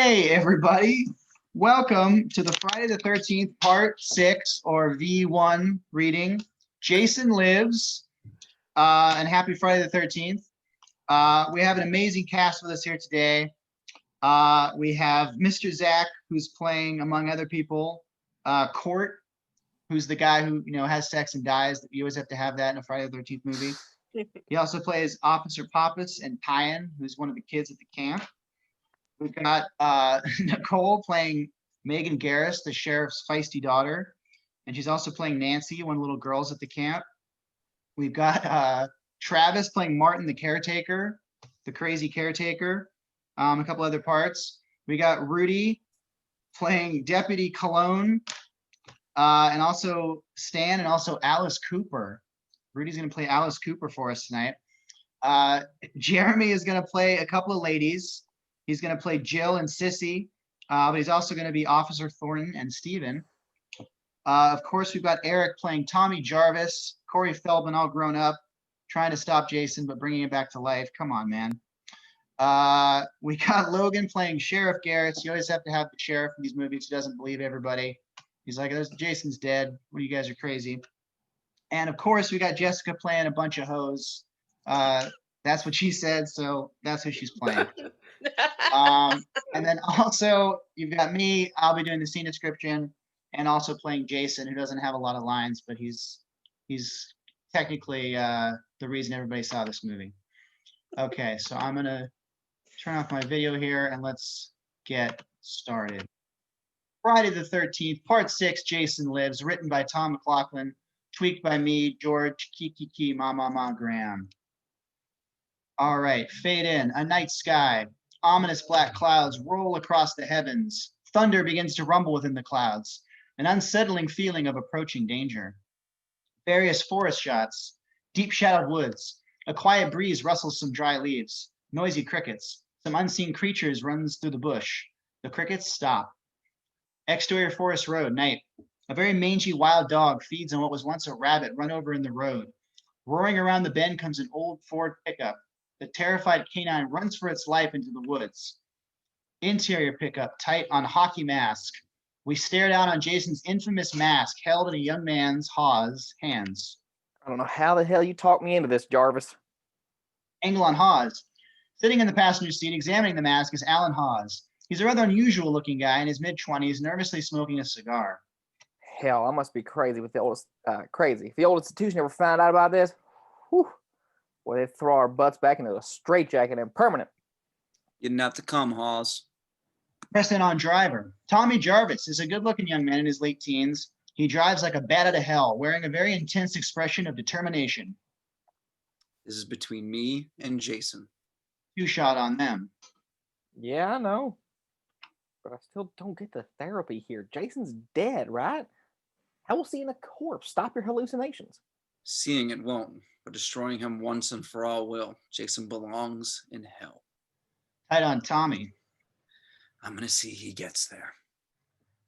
Hey, everybody. Welcome to the Friday the 13th, Part 6, or V1 reading. Jason Lives, and happy Friday the 13th. We have an amazing cast with us here today. We have Mr. Zach, who's playing, among other people, Court, who's the guy who, has sex and dies. You always have to have that in a Friday the 13th movie. He also plays Officer Pappas and Tyan, who's one of the kids at the camp. We've got Nicole playing Megan Garris, the sheriff's feisty daughter. And she's also playing Nancy, one of the little girls at the camp. We've got Travis playing Martin, the caretaker, the crazy caretaker, a couple other parts. We got Rudy playing Deputy Cologne, and also Stan and also Alice Cooper. Rudy's going to play Alice Cooper for us tonight. Jeremy is going to play a couple of ladies. He's going to play Jill and Sissy, but he's also going to be Officer Thornton and Steven. Of course, we've got Eric playing Tommy Jarvis, Corey Feldman all grown up, trying to stop Jason, but bringing him back to life. Come on, man. We got Logan playing Sheriff Garrett. You always have to have the sheriff in these movies who doesn't believe everybody. He's like, Jason's dead. Well, you guys are crazy. And of course, we got Jessica playing a bunch of hoes. That's what she said, so that's who she's playing. And then also you've got me. I'll be doing the scene description and also playing Jason, who doesn't have a lot of lines, but he's technically the reason everybody saw this movie. Okay, so I'm gonna turn off my video here and let's get started. Friday the 13th, Part 6, Jason Lives, written by Tom McLaughlin, tweaked by me, George Kiki Ma Graham. All right, fade in. A night sky. Ominous black clouds roll across the heavens. Thunder begins to rumble within the clouds. An unsettling feeling of approaching danger. Various forest shots. Deep shadowed woods. A quiet breeze rustles some dry leaves. Noisy crickets. Some unseen creatures runs through the bush. The crickets stop. Exterior forest road, night. A very mangy wild dog feeds on what was once a rabbit run over in the road. Roaring around the bend comes an old Ford pickup. The terrified canine runs for its life into the woods. Interior pickup, tight on hockey mask. We stare down on Jason's infamous mask held in a young man's Hawes hands. I don't know how the hell you talked me into this, Jarvis. Angle on Hawes. Sitting in the passenger seat examining the mask is Alan Hawes. He's a rather unusual looking guy in his mid-20s, nervously smoking a cigar. Hell, I must be crazy with the oldest, crazy. If the old institution ever found out about this, whew, boy, they'd throw our butts back into a straitjacket and permanent. You didn't have to come, Hawes. Press in on driver. Tommy Jarvis is a good-looking young man in his late teens. He drives like a bat out of hell, wearing a very intense expression of determination. This is between me and Jason. Two shot on them. Yeah, I know. But I still don't get the therapy here. Jason's dead, right? How will seeing a corpse stop your hallucinations? Seeing it won't, but destroying him once and for all will. Jason belongs in hell. Tight on Tommy. I'm gonna see he gets there.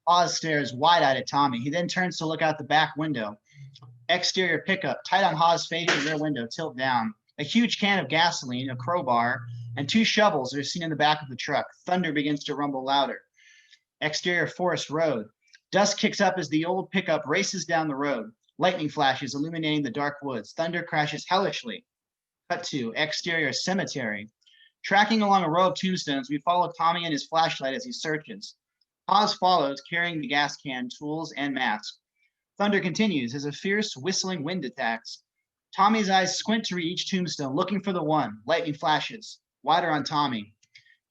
Oz stares wide-eyed at Tommy. He then turns to look out the back window. Exterior pickup, tight on Hawes' fading rear window, tilt down. A huge can of gasoline, a crowbar, and two shovels are seen in the back of the truck. Thunder begins to rumble louder. Exterior forest road. Dust kicks up as the old pickup races down the road. Lightning flashes illuminating the dark woods. Thunder crashes hellishly. Cut to exterior cemetery. Tracking along a row of tombstones, we follow Tommy and his flashlight as he searches. Hawes follows, carrying the gas can, tools, and mask. Thunder continues as a fierce, whistling wind attacks. Tommy's eyes squint to read each tombstone, looking for the one. Lightning flashes. Wider on Tommy.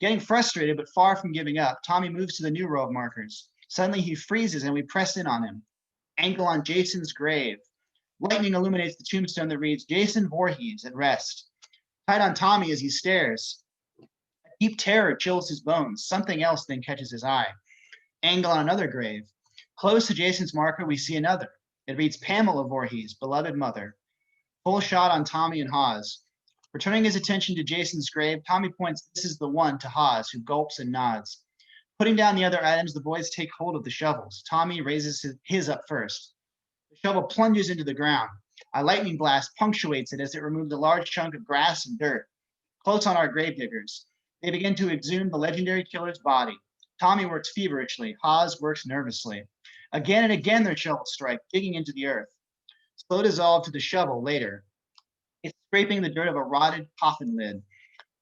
Getting frustrated, but far from giving up, Tommy moves to the new row of markers. Suddenly he freezes and we press in on him. Angle on Jason's grave. Lightning illuminates the tombstone that reads, Jason Voorhees at rest. Tight on Tommy as he stares. A deep terror chills his bones. Something else then catches his eye. Angle on another grave. Close to Jason's marker, we see another. It reads Pamela Voorhees, beloved mother. Full shot on Tommy and Hawes. Returning his attention to Jason's grave, Tommy points, this is the one, to Hawes, who gulps and nods. Putting down the other items, the boys take hold of the shovels. Tommy raises his up first. The shovel plunges into the ground. A lightning blast punctuates it as it removes a large chunk of grass and dirt. Close on our gravediggers. They begin to exhume the legendary killer's body. Tommy works feverishly. Hawes works nervously. Again and again their shovels strike, digging into the earth. Slow dissolve to the shovel later. It's scraping the dirt of a rotted coffin lid.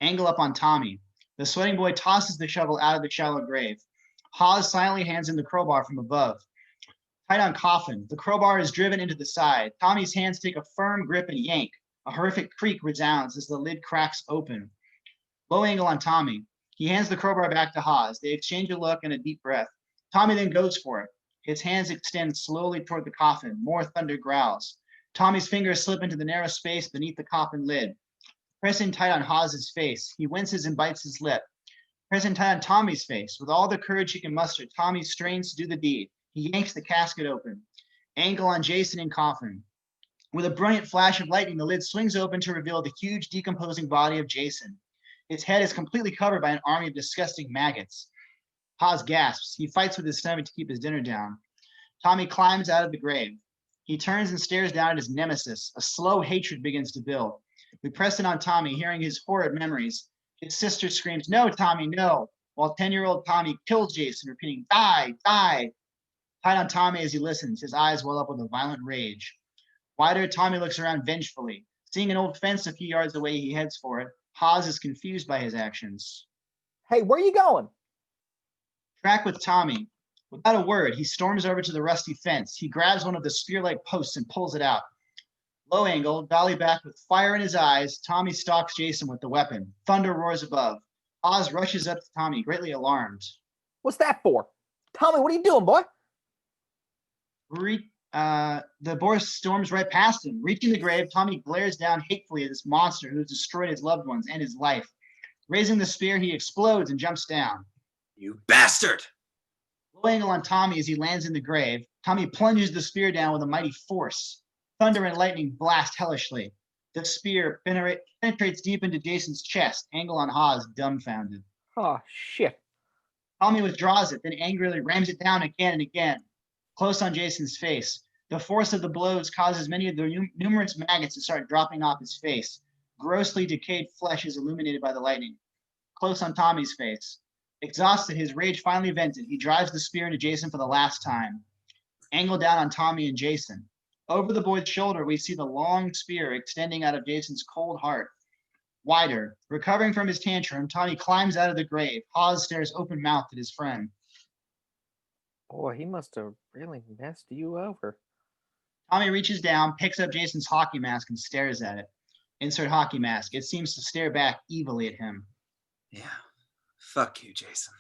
Angle up on Tommy. The sweating boy tosses the shovel out of the shallow grave. Hawes silently hands him the crowbar from above. Tight on coffin, the crowbar is driven into the side. Tommy's hands take a firm grip and yank. A horrific creak resounds as the lid cracks open. Low angle on Tommy. He hands the crowbar back to Hawes. They exchange a look and a deep breath. Tommy then goes for it. His hands extend slowly toward the coffin. More thunder growls. Tommy's fingers slip into the narrow space beneath the coffin lid. Pressing tight on Hawes's face, he winces and bites his lip. Pressing tight on Tommy's face, with all the courage he can muster, Tommy strains to do the deed. He yanks the casket open. Angle on Jason in coffin. With a brilliant flash of lightning, the lid swings open to reveal the huge decomposing body of Jason. His head is completely covered by an army of disgusting maggots. Hawes gasps. He fights with his stomach to keep his dinner down. Tommy climbs out of the grave. He turns and stares down at his nemesis. A slow hatred begins to build. We press in on Tommy, hearing his horrid memories. His sister screams, "No, Tommy, no," while 10-year-old Tommy kills Jason, repeating, "Die, die." Tight on Tommy as he listens, his eyes well up with a violent rage. Wider, Tommy looks around vengefully. Seeing an old fence a few yards away, he heads for it. Hawes is confused by his actions. Hey, where you going? Track with Tommy. Without a word, he storms over to the rusty fence. He grabs one of the spear-like posts and pulls it out. Low angle, dolly back with fire in his eyes, Tommy stalks Jason with the weapon. Thunder roars above. Hawes rushes up to Tommy, greatly alarmed. What's that for? Tommy, what are you doing, boy? The boy storms right past him. Reaching the grave, Tommy glares down hatefully at this monster who has destroyed his loved ones and his life. Raising the spear, he explodes and jumps down. You bastard! Low angle on Tommy as he lands in the grave. Tommy plunges the spear down with a mighty force. Thunder and lightning blast hellishly. The spear penetrates deep into Jason's chest. Angle on Hawes, dumbfounded. Oh, shit. Tommy withdraws it, then angrily rams it down again and again. Close on Jason's face. The force of the blows causes many of the numerous maggots to start dropping off his face. Grossly decayed flesh is illuminated by the lightning. Close on Tommy's face. Exhausted, his rage finally vented. He drives the spear into Jason for the last time. Angle down on Tommy and Jason. Over the boy's shoulder, we see the long spear extending out of Jason's cold heart. Wider. Recovering from his tantrum, Tommy climbs out of the grave. Hawes stares open-mouthed at his friend. Boy, he must have really messed you over. Tommy reaches down, picks up Jason's hockey mask, and stares at it. Insert hockey mask. It seems to stare back evilly at him. Yeah. Fuck you, Jason.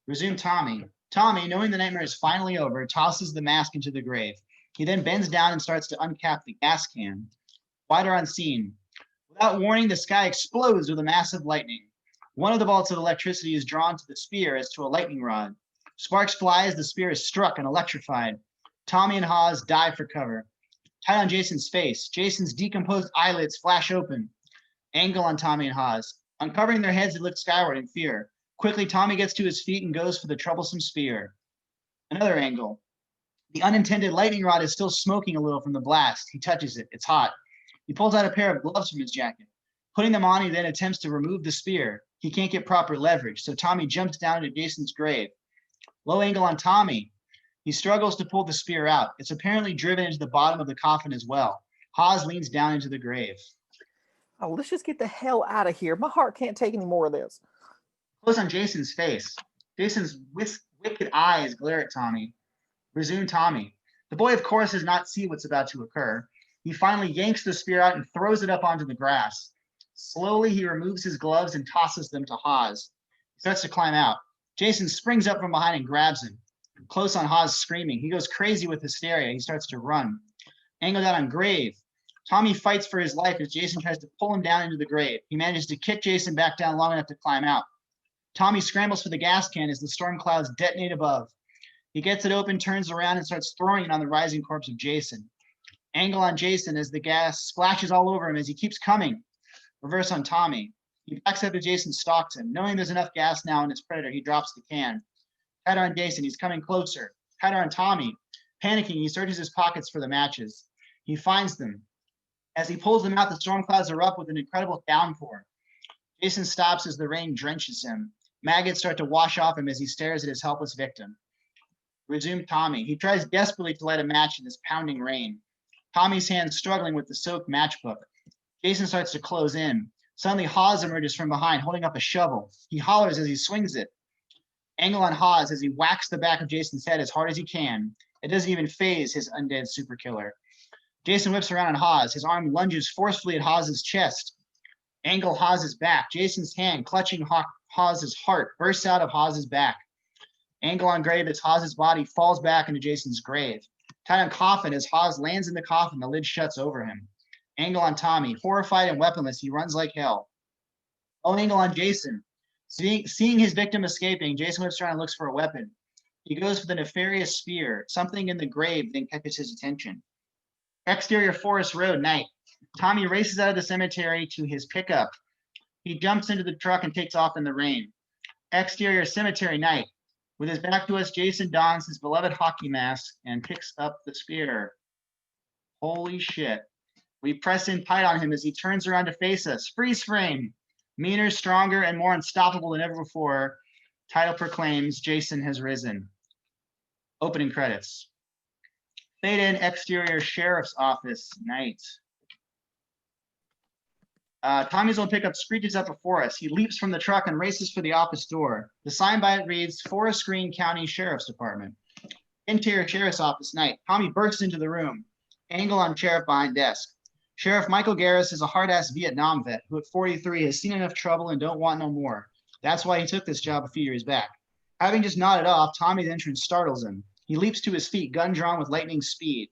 Resume Tommy. Tommy, knowing the nightmare is finally over, tosses the mask into the grave. He then bends down and starts to uncap the gas can. Wider on scene. Without warning, the sky explodes with a massive lightning. One of the bolts of electricity is drawn to the spear as to a lightning rod. Sparks fly as the spear is struck and electrified. Tommy and Hawes dive for cover. Tight on Jason's face. Jason's decomposed eyelids flash open. Angle on Tommy and Hawes. Uncovering their heads, they look skyward in fear. Quickly, Tommy gets to his feet and goes for the troublesome spear. Another angle. The unintended lightning rod is still smoking a little from the blast. He touches it. It's hot. He pulls out a pair of gloves from his jacket. Putting them on, he then attempts to remove the spear. He can't get proper leverage, so Tommy jumps down into Jason's grave. Low angle on Tommy. He struggles to pull the spear out. It's apparently driven into the bottom of the coffin as well. Hawes leans down into the grave. Oh, let's just get the hell out of here. My heart can't take any more of this. Close on Jason's face. Jason's wicked eyes glare at Tommy. Resume Tommy. The boy, of course, does not see what's about to occur. He finally yanks the spear out and throws it up onto the grass. Slowly, he removes his gloves and tosses them to Hawes. He starts to climb out. Jason springs up from behind and grabs him. Close on Hawes, screaming. He goes crazy with hysteria. He starts to run. Angled out on grave. Tommy fights for his life as Jason tries to pull him down into the grave. He manages to kick Jason back down long enough to climb out. Tommy scrambles for the gas can as the storm clouds detonate above. He gets it open, turns around, and starts throwing it on the rising corpse of Jason. Angle on Jason as the gas splashes all over him as he keeps coming. Reverse on Tommy. He backs up as Jason stalks him. Knowing there's enough gas now in his predator, he drops the can. Tighter on Jason, he's coming closer. Tighter on Tommy. Panicking, he searches his pockets for the matches. He finds them. As he pulls them out, the storm clouds erupt with an incredible downpour. Jason stops as the rain drenches him. Maggots start to wash off him as he stares at his helpless victim. Resume Tommy. He tries desperately to light a match in this pounding rain. Tommy's hands struggling with the soaked matchbook. Jason starts to close in. Suddenly, Hawes emerges from behind, holding up a shovel. He hollers as he swings it. Angle on Hawes as he whacks the back of Jason's head as hard as he can. It doesn't even faze his undead super killer. Jason whips around on Hawes. His arm lunges forcefully at Hawes' chest. Angle Hawes' back. Jason's hand, clutching Hawes' heart, bursts out of Hawes' back. Angle on grave as Hawes' body falls back into Jason's grave. Tied on coffin as Hawes lands in the coffin, the lid shuts over him. Angle on Tommy. Horrified and weaponless, he runs like hell. Angle on Jason. Seeing his victim escaping, Jason whips around and looks for a weapon. He goes for the nefarious spear. Something in the grave then catches his attention. Exterior Forest Road, night. Tommy races out of the cemetery to his pickup. He jumps into the truck and takes off in the rain. Exterior cemetery, night. With his back to us, Jason dons his beloved hockey mask and picks up the spear. Holy shit. We press in tight on him as he turns around to face us. Freeze frame. Meaner, stronger, and more unstoppable than ever before. Title proclaims Jason has risen. Opening credits. Fade in exterior sheriff's office, night. Tommy's old pickup screeches up before us. He leaps from the truck and races for the office door. The sign by it reads Forest Green County Sheriff's Department. Interior sheriff's office, night. Tommy bursts into the room. Angle on sheriff behind desk. Sheriff Michael Garris is a hard-ass Vietnam vet who at 43 has seen enough trouble and don't want no more. That's why he took this job a few years back. Having just nodded off, Tommy's entrance startles him. He leaps to his feet, gun drawn with lightning speed.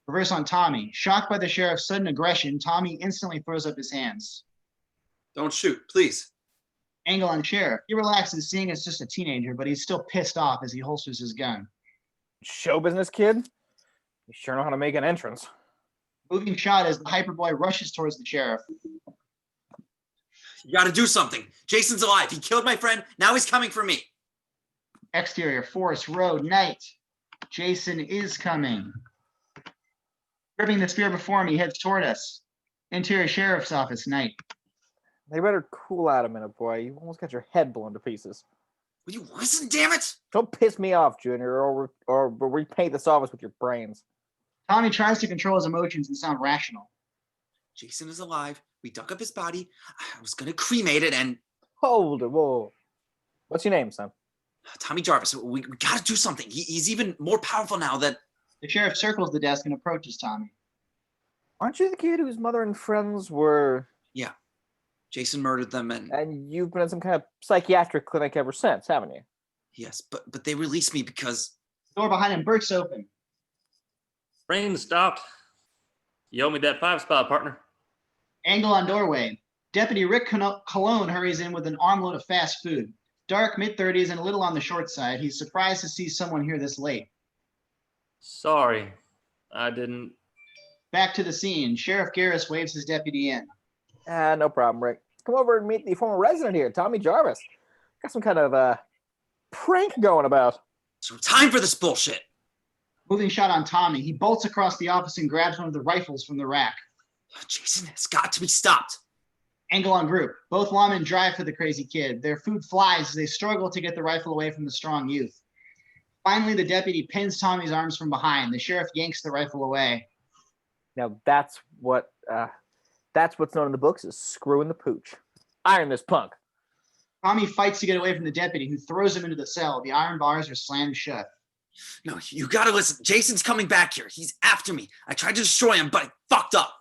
Reverse on Tommy. Shocked by the sheriff's sudden aggression, Tommy instantly throws up his hands. Don't shoot, please. Angle on sheriff. He relaxes, seeing it's just a teenager, but he's still pissed off as he holsters his gun. Show business, kid? You sure know how to make an entrance. Moving shot as the hyperboy rushes towards the sheriff. You gotta do something. Jason's alive. He killed my friend. Now he's coming for me. Exterior Forest Road, night. Jason is coming. Gripping the spear before him, he heads toward us. Interior Sheriff's Office, night. They better cool out a minute, boy. You almost got your head blown to pieces. Will you listen, damn it? Don't piss me off, Junior, or repaint this office with your brains. Tommy tries to control his emotions and sound rational. Jason is alive. We dug up his body. I was gonna cremate it and... Hold it, whoa. What's your name, son? Tommy Jarvis, we gotta do something. He's even more powerful now that... The sheriff circles the desk and approaches Tommy. Aren't you the kid whose mother and friends were... Yeah. Jason murdered them and... And you've been in some kind of psychiatric clinic ever since, haven't you? Yes, but they released me because... The door behind him bursts open. Rain stopped. You owe me that 5-spot, partner. Angle on doorway. Deputy Rick Cologne hurries in with an armload of fast food. Dark, mid-30s, and a little on the short side. He's surprised to see someone here this late. Sorry, I didn't. Back to the scene. Sheriff Garris waves his deputy in. No problem, Rick. Come over and meet the former resident here, Tommy Jarvis. Got some kind of prank going about. So time for this bullshit. Moving shot on Tommy. He bolts across the office and grabs one of the rifles from the rack. Jason has got to be stopped. Angle on group. Both lawmen drive for the crazy kid. Their food flies as they struggle to get the rifle away from the strong youth. Finally, the deputy pins Tommy's arms from behind. The sheriff yanks the rifle away. Now that's what's known in the books as screwing the pooch. Iron this punk. Tommy fights to get away from the deputy, who throws him into the cell. The iron bars are slammed shut. No, you gotta listen. Jason's coming back here. He's after me. I tried to destroy him, but I fucked up.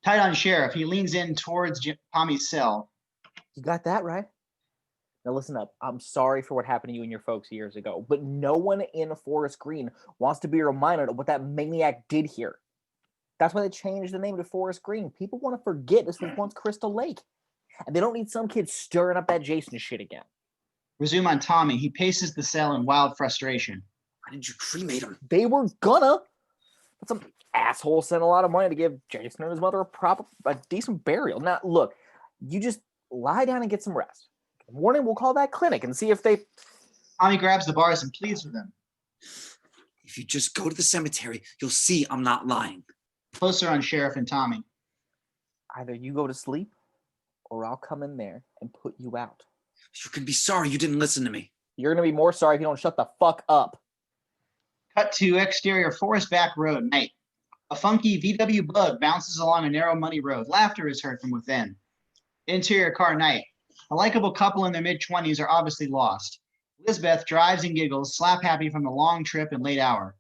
Tight on sheriff. He leans in towards Tommy's cell. You got that right? Now listen up. I'm sorry for what happened to you and your folks years ago, but no one in Forest Green wants to be reminded of what that maniac did here. That's why they changed the name to Forest Green. People want to forget this was once Crystal Lake. And they don't need some kid stirring up that Jason shit again. Resume on Tommy. He paces the cell in wild frustration. Why did you cremate him? They were gonna. But some asshole sent a lot of money to give Jason and his mother a decent burial. Now, look, you just lie down and get some rest. In the morning, we'll call that clinic and see if they... Tommy grabs the bars and pleads with them. If you just go to the cemetery, you'll see I'm not lying. Closer on sheriff and Tommy. Either you go to sleep, or I'll come in there and put you out. You can be sorry you didn't listen to me. You're gonna be more sorry if you don't shut the fuck up. Cut to exterior Forest Back Road, night. A funky VW Bug bounces along a narrow, muddy road. Laughter is heard from within. Interior car, night. A likable couple in their mid-20s are obviously lost. Lisbeth drives and giggles, slap-happy from the long trip and late hour.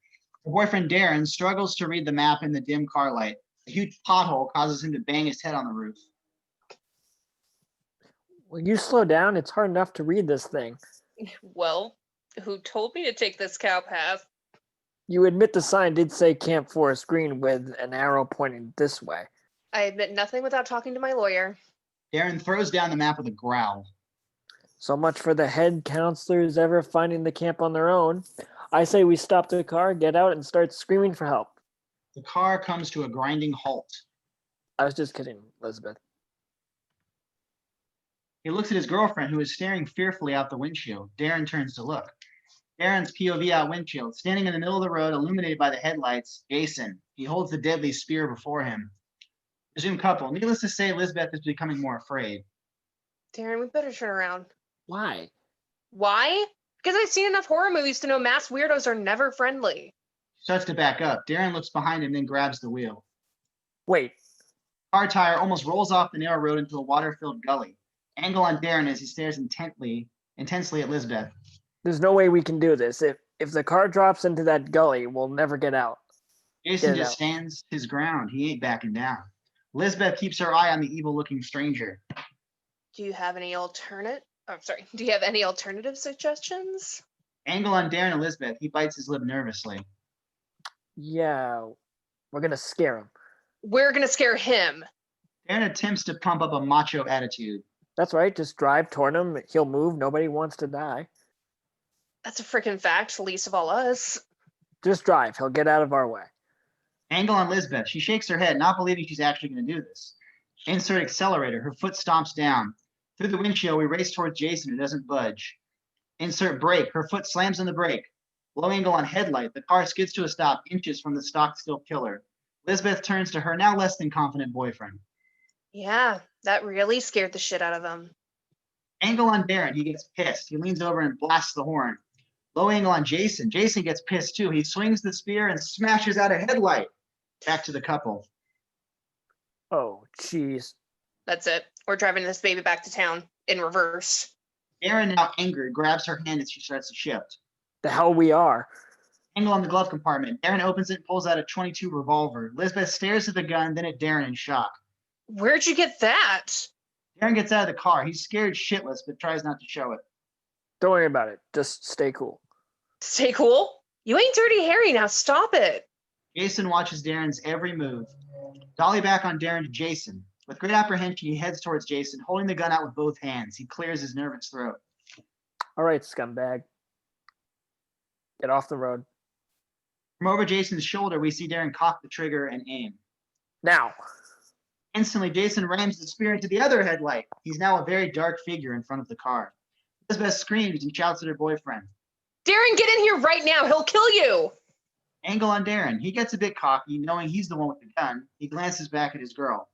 Her boyfriend Darren struggles to read the map in the dim car light. A huge pothole causes him to bang his head on the roof. Will you slow down? It's hard enough to read this thing. Well, who told me to take this cow path? You admit the sign did say Camp Forest Green with an arrow pointing this way. I admit nothing without talking to my lawyer. Darren throws down the map with a growl. So much for the head counselors ever finding the camp on their own. I say we stop the car, get out, and start screaming for help. The car comes to a grinding halt. I was just kidding, Elizabeth. He looks at his girlfriend, who is staring fearfully out the windshield. Darren turns to look. Darren's POV out windshield, standing in the middle of the road, illuminated by the headlights, Jason. He holds the deadly spear before him. Resume couple. Needless to say, Elizabeth is becoming more afraid. Darren, we better turn around. Why? Why? Because I've seen enough horror movies to know masked weirdos are never friendly. He starts to back up. Darren looks behind him, then grabs the wheel. Wait, Car tire almost rolls off the narrow road into a water-filled gully. Angle on Darren as he stares intensely at Lisbeth. there's no way we can do this. If the car drops into that gully, we'll never get out. Jason Get just out. stands his ground. He ain't backing down. Lisbeth keeps her eye on the evil-looking stranger. Do you have any Do you have any alternative suggestions? Angle on Darren and Lisbeth. He bites his lip nervously. Yeah, we're gonna scare him. We're gonna scare him. Darren attempts to pump up a macho attitude. That's right, just drive toward him. He'll move. Nobody wants to die. That's a freaking fact, least of all us. Just drive. He'll get out of our way. Angle on Lisbeth. She shakes her head, not believing she's actually going to do this. Insert accelerator. Her foot stomps down. Through the windshield, we race towards Jason, who doesn't budge. Insert brake. Her foot slams on the brake. Low angle on headlight. The car skids to a stop inches from the stock still killer. Lisbeth turns to her now less than confident boyfriend. Yeah, that really scared the shit out of him. Angle on Darren. He gets pissed. He leans over and blasts the horn. Low angle on Jason. Jason gets pissed too. He swings the spear and smashes out a headlight. Back to the couple. Oh, jeez. That's it. We're driving this baby back to town in reverse. Darren, now angered, grabs her hand as she starts to shift. The hell we are. Angle on the glove compartment. Darren opens it and pulls out a .22 revolver. Lisbeth stares at the gun, then at Darren in shock. Where'd you get that? Darren gets out of the car. He's scared shitless, but tries not to show it. Don't worry about it. Just stay cool. Stay cool. You ain't Dirty Harry now. Stop it. Jason watches Darren's every move. Dolly back on Darren to Jason. With great apprehension, he heads towards Jason, holding the gun out with both hands. He clears his nervous throat. All right, scumbag. Get off the road. From over Jason's shoulder, we see Darren cock the trigger and aim. Now. Instantly, Jason rams the spear into the other headlight. He's now a very dark figure in front of the car. Elizabeth screams and shouts at her boyfriend. Darren, get in here right now. He'll kill you. Angle on Darren. He gets a bit cocky, knowing he's the one with the gun. He glances back at his girl.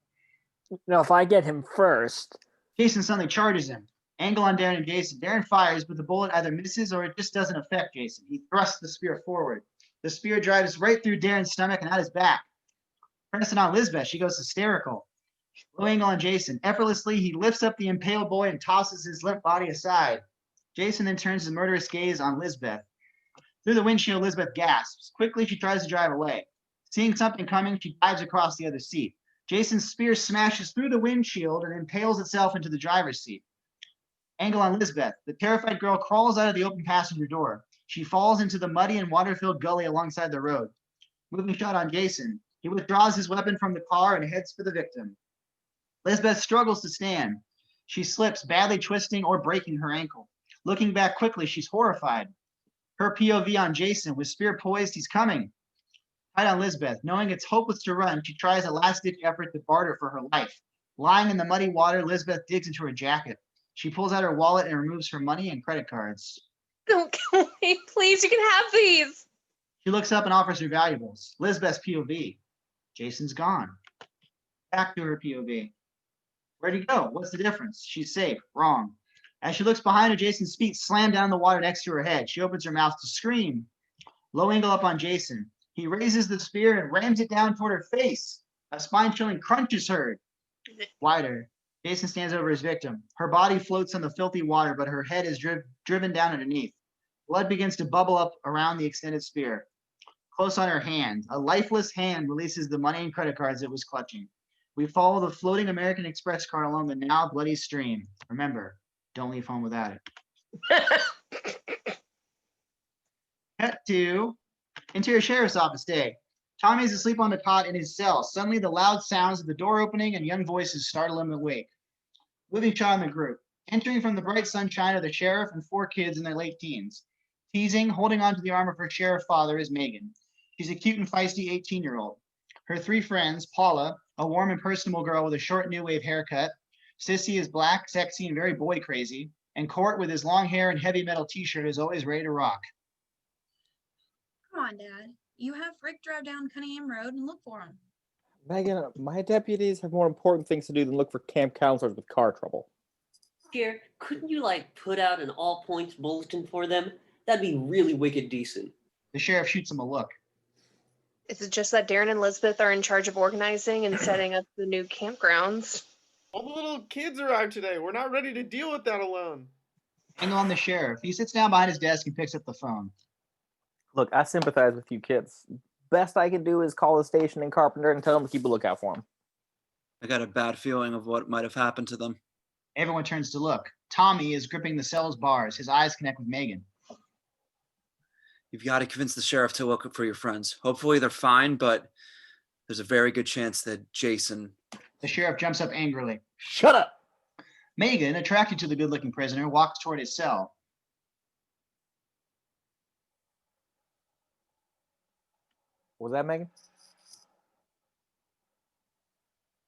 Now, if I get him first. Jason suddenly charges him. Angle on Darren and Jason. Darren fires, but the bullet either misses or it just doesn't affect Jason. He thrusts the spear forward. The spear drives right through Darren's stomach and out his back. Pressing on Lisbeth, she goes hysterical. Low angle on Jason. Effortlessly, he lifts up the impaled boy and tosses his limp body aside. Jason then turns his murderous gaze on Lisbeth. Through the windshield, Lisbeth gasps. Quickly, she tries to drive away. Seeing something coming, she dives across the other seat. Jason's spear smashes through the windshield and impales itself into the driver's seat. Angle on Lisbeth. The terrified girl crawls out of the open passenger door. She falls into the muddy and water-filled gully alongside the road. Moving shot on Jason. He withdraws his weapon from the car and heads for the victim. Lisbeth struggles to stand. She slips, badly twisting or breaking her ankle. Looking back quickly, she's horrified. Her POV on Jason, with spear poised, he's coming. Tight on Lisbeth. Knowing it's hopeless to run, she tries a last-ditch effort to barter for her life. Lying in the muddy water, Lisbeth digs into her jacket. She pulls out her wallet and removes her money and credit cards. Don't kill me, please. You can have these. She looks up and offers her valuables. Lisbeth's POV. Jason's gone. Back to her POV. Where'd he go? What's the difference? She's safe. Wrong. As she looks behind her, Jason's feet slam down the water next to her head. She opens her mouth to scream. Low angle up on Jason. He raises the spear and rams it down toward her face. A spine-chilling crunch is heard. Wider. Jason stands over his victim. Her body floats on the filthy water, but her head is driven down underneath. Blood begins to bubble up around the extended spear. Close on her hand, a lifeless hand releases the money and credit cards it was clutching. We follow the floating American Express card along the now bloody stream. Remember, don't leave home without it. Cut to Interior Sheriff's Office day. Tommy is asleep on the cot in his cell. Suddenly, the loud sounds of the door opening and young voices startle him awake. Moving shot in the group. Entering from the bright sunshine are the sheriff and 4 kids in their late teens. Teasing, holding onto the arm of her sheriff father is Megan. She's a cute and feisty 18-year-old. Her 3 friends, Paula, a warm and personable girl with a short new wave haircut. Sissy is black, sexy, and very boy crazy. And Court, with his long hair and heavy metal t-shirt, is always ready to rock. Come on, Dad. You have Rick drive down Cunningham Road and look for him. Megan, my deputies have more important things to do than look for camp counselors with car trouble. Here, couldn't you put out an all points bulletin for them? That'd be really wicked decent. The sheriff shoots him a look. Is it just that Darren and Elizabeth are in charge of organizing and setting up the new campgrounds? All the little kids arrived today. We're not ready to deal with that alone. Angle on the sheriff. He sits down behind his desk and picks up the phone. Look, I sympathize with you kids. Best I can do is call the station in Carpenter and tell them to keep a lookout for him. I got a bad feeling of what might have happened to them. Everyone turns to look. Tommy is gripping the cell's bars. His eyes connect with Megan. You've got to convince the sheriff to look for your friends. Hopefully they're fine, but there's a very good chance that Jason... The sheriff jumps up angrily. Shut up! Megan, attracted to the good-looking prisoner, walks toward his cell. What was that, Megan?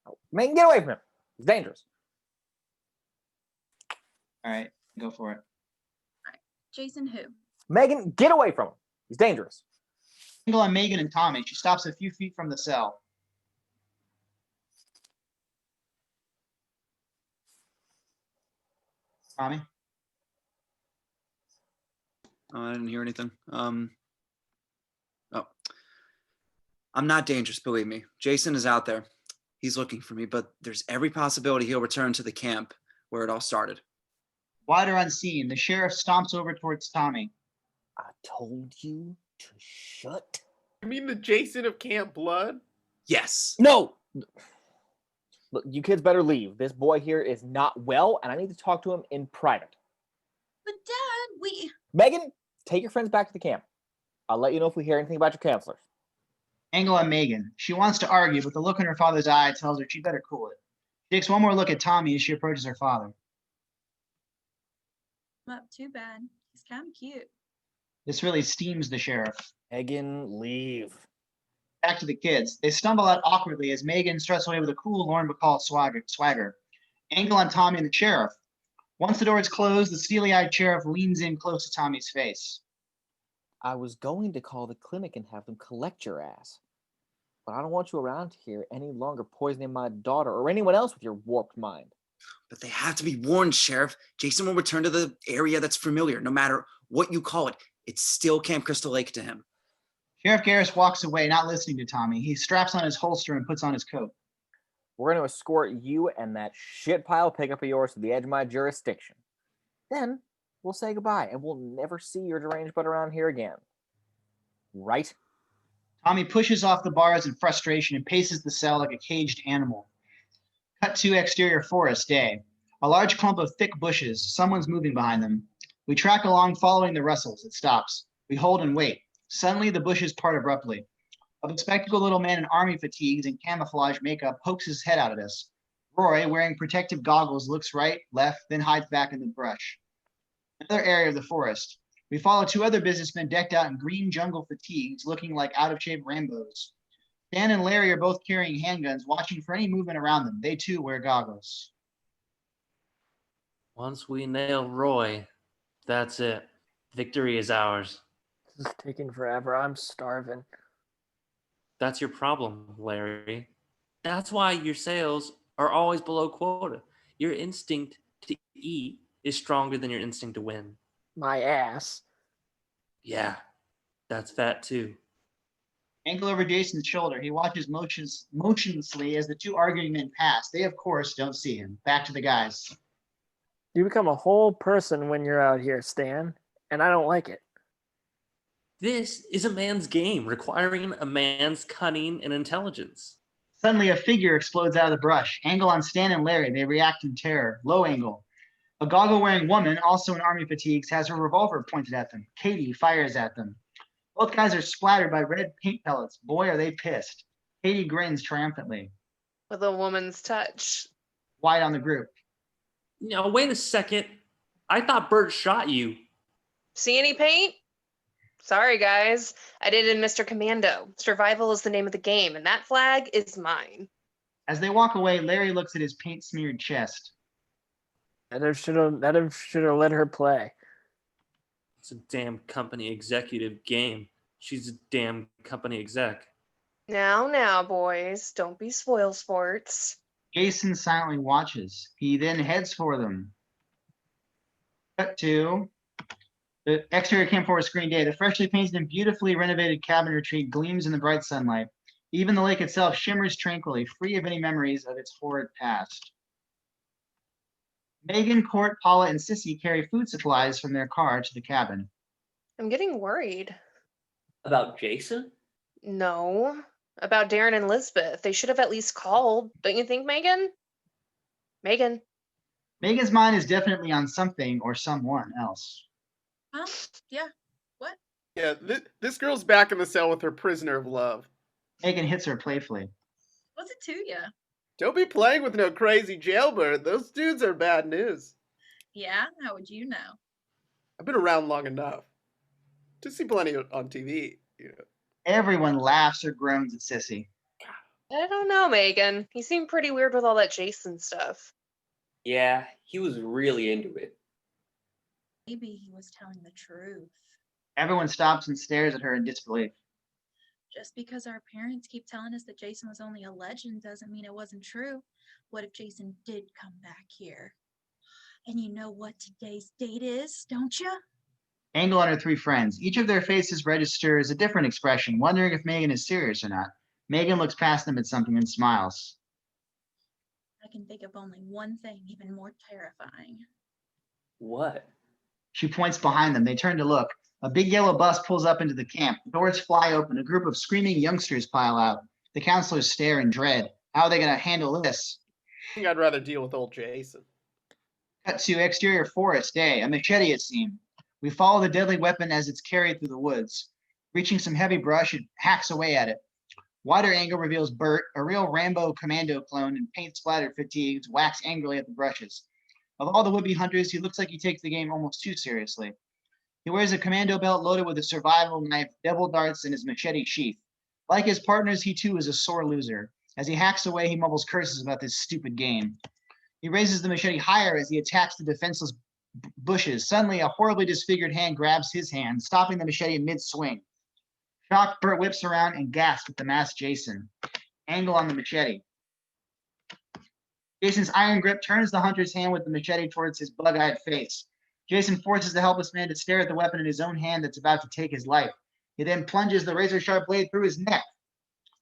Oh, Megan, get away from him. He's dangerous. All right, go for it. Jason who? Megan, get away from him. He's dangerous. Angle on Megan and Tommy. She stops a few feet from the cell. Tommy? Oh, I didn't hear anything. Oh. I'm not dangerous, believe me. Jason is out there. He's looking for me, but there's every possibility he'll return to the camp where it all started. Wider unseen, the sheriff stomps over towards Tommy. I told you to shut. You mean the Jason of Camp Blood? Yes. No! Look, you kids better leave. This boy here is not well, and I need to talk to him in private. But Dad, we... Megan, take your friends back to the camp. I'll let you know if we hear anything about your counselors. Angle on Megan. She wants to argue, but the look in her father's eye tells her she better cool it. She takes one more look at Tommy as she approaches her father. Well, too bad. He's kind of cute. This really steams the sheriff. Megan, leave. Back to the kids. They stumble out awkwardly as Megan struts away with a cool Lauren Bacall swagger. Angle on Tommy and the sheriff. Once the door is closed, the steely-eyed sheriff leans in close to Tommy's face. I was going to call the clinic and have them collect your ass. But I don't want you around here any longer poisoning my daughter or anyone else with your warped mind. But they have to be warned, Sheriff. Jason will return to the area that's familiar, no matter what you call it. It's still Camp Crystal Lake to him. Sheriff Garris walks away, not listening to Tommy. He straps on his holster and puts on his coat. We're going to escort you and that shit pile pickup of yours to the edge of my jurisdiction. Then we'll say goodbye, and we'll never see your deranged butt around here again. Right? Tommy pushes off the bars in frustration and paces the cell like a caged animal. Cut to exterior forest day. A large clump of thick bushes. Someone's moving behind them. We track along following the rustles. It stops. We hold and wait. Suddenly, the bushes part abruptly. A bespectacled little man in army fatigues and camouflage makeup pokes his head out at us. Roy, wearing protective goggles, looks right, left, then hides back in the brush. Another area of the forest. We follow 2 other businessmen decked out in green jungle fatigues, looking like out-of-shape Rambos. Dan and Larry are both carrying handguns, watching for any movement around them. They too wear goggles. Once we nail Roy, that's it. Victory is ours. This is taking forever. I'm starving. That's your problem, Larry. That's why your sales are always below quota. Your instinct to eat is stronger than your instinct to win. My ass. Yeah, that's fat too. Angle over Jason's shoulder. He watches motionlessly as the two arguing men pass. They, of course, don't see him. Back to the guys. You become a whole person when you're out here, Stan, and I don't like it. This is a man's game, requiring a man's cunning and intelligence. Suddenly, a figure explodes out of the brush. Angle on Stan and Larry. They react in terror. Low angle. A goggle-wearing woman, also in army fatigues, has her revolver pointed at them. Katie fires at them. Both guys are splattered by red paint pellets. Boy, are they pissed. Katie grins triumphantly. With a woman's touch. Wide on the group. Now, wait a second. I thought Bert shot you. See any paint? Sorry, guys. I did in Mr. Commando. Survival is the name of the game, and that flag is mine. As they walk away, Larry looks at his paint-smeared chest. That should have let her play. It's a damn company executive game. She's a damn company exec. Now, boys, don't be spoil sports. Jason silently watches. He then heads for them. Cut to the exterior Camp 4 screen day. The freshly painted and beautifully renovated cabin retreat gleams in the bright sunlight. Even the lake itself shimmers tranquilly, free of any memories of its horrid past. Megan, Court, Paula, and Sissy carry food supplies from their car to the cabin. I'm getting worried. About Jason? No. About Darren and Lisbeth. They should have at least called. Don't you think, Megan? Megan. Megan's mind is definitely on something or someone else. Huh? Yeah. What? Yeah, this girl's back in the cell with her prisoner of love. Megan hits her playfully. What's it to ya? Don't be playing with no crazy jailbird. Those dudes are bad news. Yeah? How would you know? I've been around long enough to see plenty on TV. You know. Everyone laughs or groans at Sissy. I don't know, Megan. He seemed pretty weird with all that Jason stuff. Yeah, he was really into it. Maybe he was telling the truth. Everyone stops and stares at her in disbelief. Just because our parents keep telling us that Jason was only a legend doesn't mean it wasn't true. What if Jason did come back here? And you know what today's date is, don't you? Angle and her three friends. Each of their faces registers a different expression, wondering if Megan is serious or not. Megan looks past them at something and smiles. I can think of only one thing even more terrifying. What? She points behind them. They turn to look. A big yellow bus pulls up into the camp. Doors fly open. A group of screaming youngsters pile out. The counselors stare in dread. How are they going to handle this? I think I'd rather deal with old Jason. Cut to exterior forest day. A machete is seen. We follow the deadly weapon as it's carried through the woods. Reaching some heavy brush, it hacks away at it. Wider angle reveals Bert, a real Rambo commando clone in paint-splattered fatigues, whacks angrily at the brushes. Of all the would-be hunters, he looks like he takes the game almost too seriously. He wears a commando belt loaded with a survival knife, devil darts, and his machete sheath. Like his partners, he too is a sore loser. As he hacks away, he mumbles curses about this stupid game. He raises the machete higher as he attacks the defenseless bushes. Suddenly, a horribly disfigured hand grabs his hand, stopping the machete mid-swing. Shocked, Bert whips around and gasps at the masked Jason. Angle on the machete. Jason's iron grip turns the hunter's hand with the machete towards his bug-eyed face. Jason forces the helpless man to stare at the weapon in his own hand that's about to take his life. He then plunges the razor-sharp blade through his neck.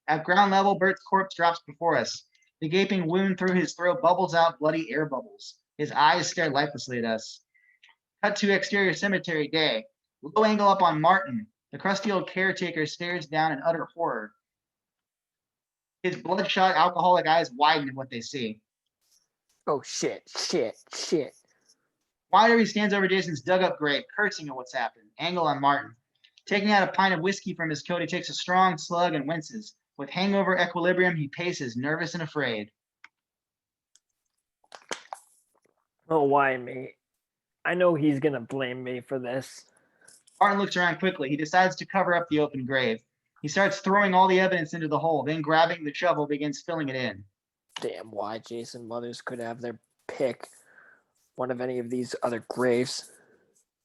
At ground level, Bert's corpse drops before us. The gaping wound through his throat bubbles out bloody air bubbles. His eyes stare lifelessly at us. Cut to exterior cemetery day. Low angle up on Martin. The crusty old caretaker stares down in utter horror. His bloodshot, alcoholic eyes widen at what they see. Oh, shit. Wider, he stands over Jason's dug-up grave, cursing at what's happened. Angle on Martin. Taking out a pint of whiskey from his coat, he takes a strong slug and winces. With hangover equilibrium, he paces, nervous and afraid. Oh, why me? I know he's gonna blame me for this. Martin looks around quickly. He decides to cover up the open grave. He starts throwing all the evidence into the hole, then grabbing the shovel, begins filling it in. Damn, why Jason mothers could have their pick one of any of these other graves.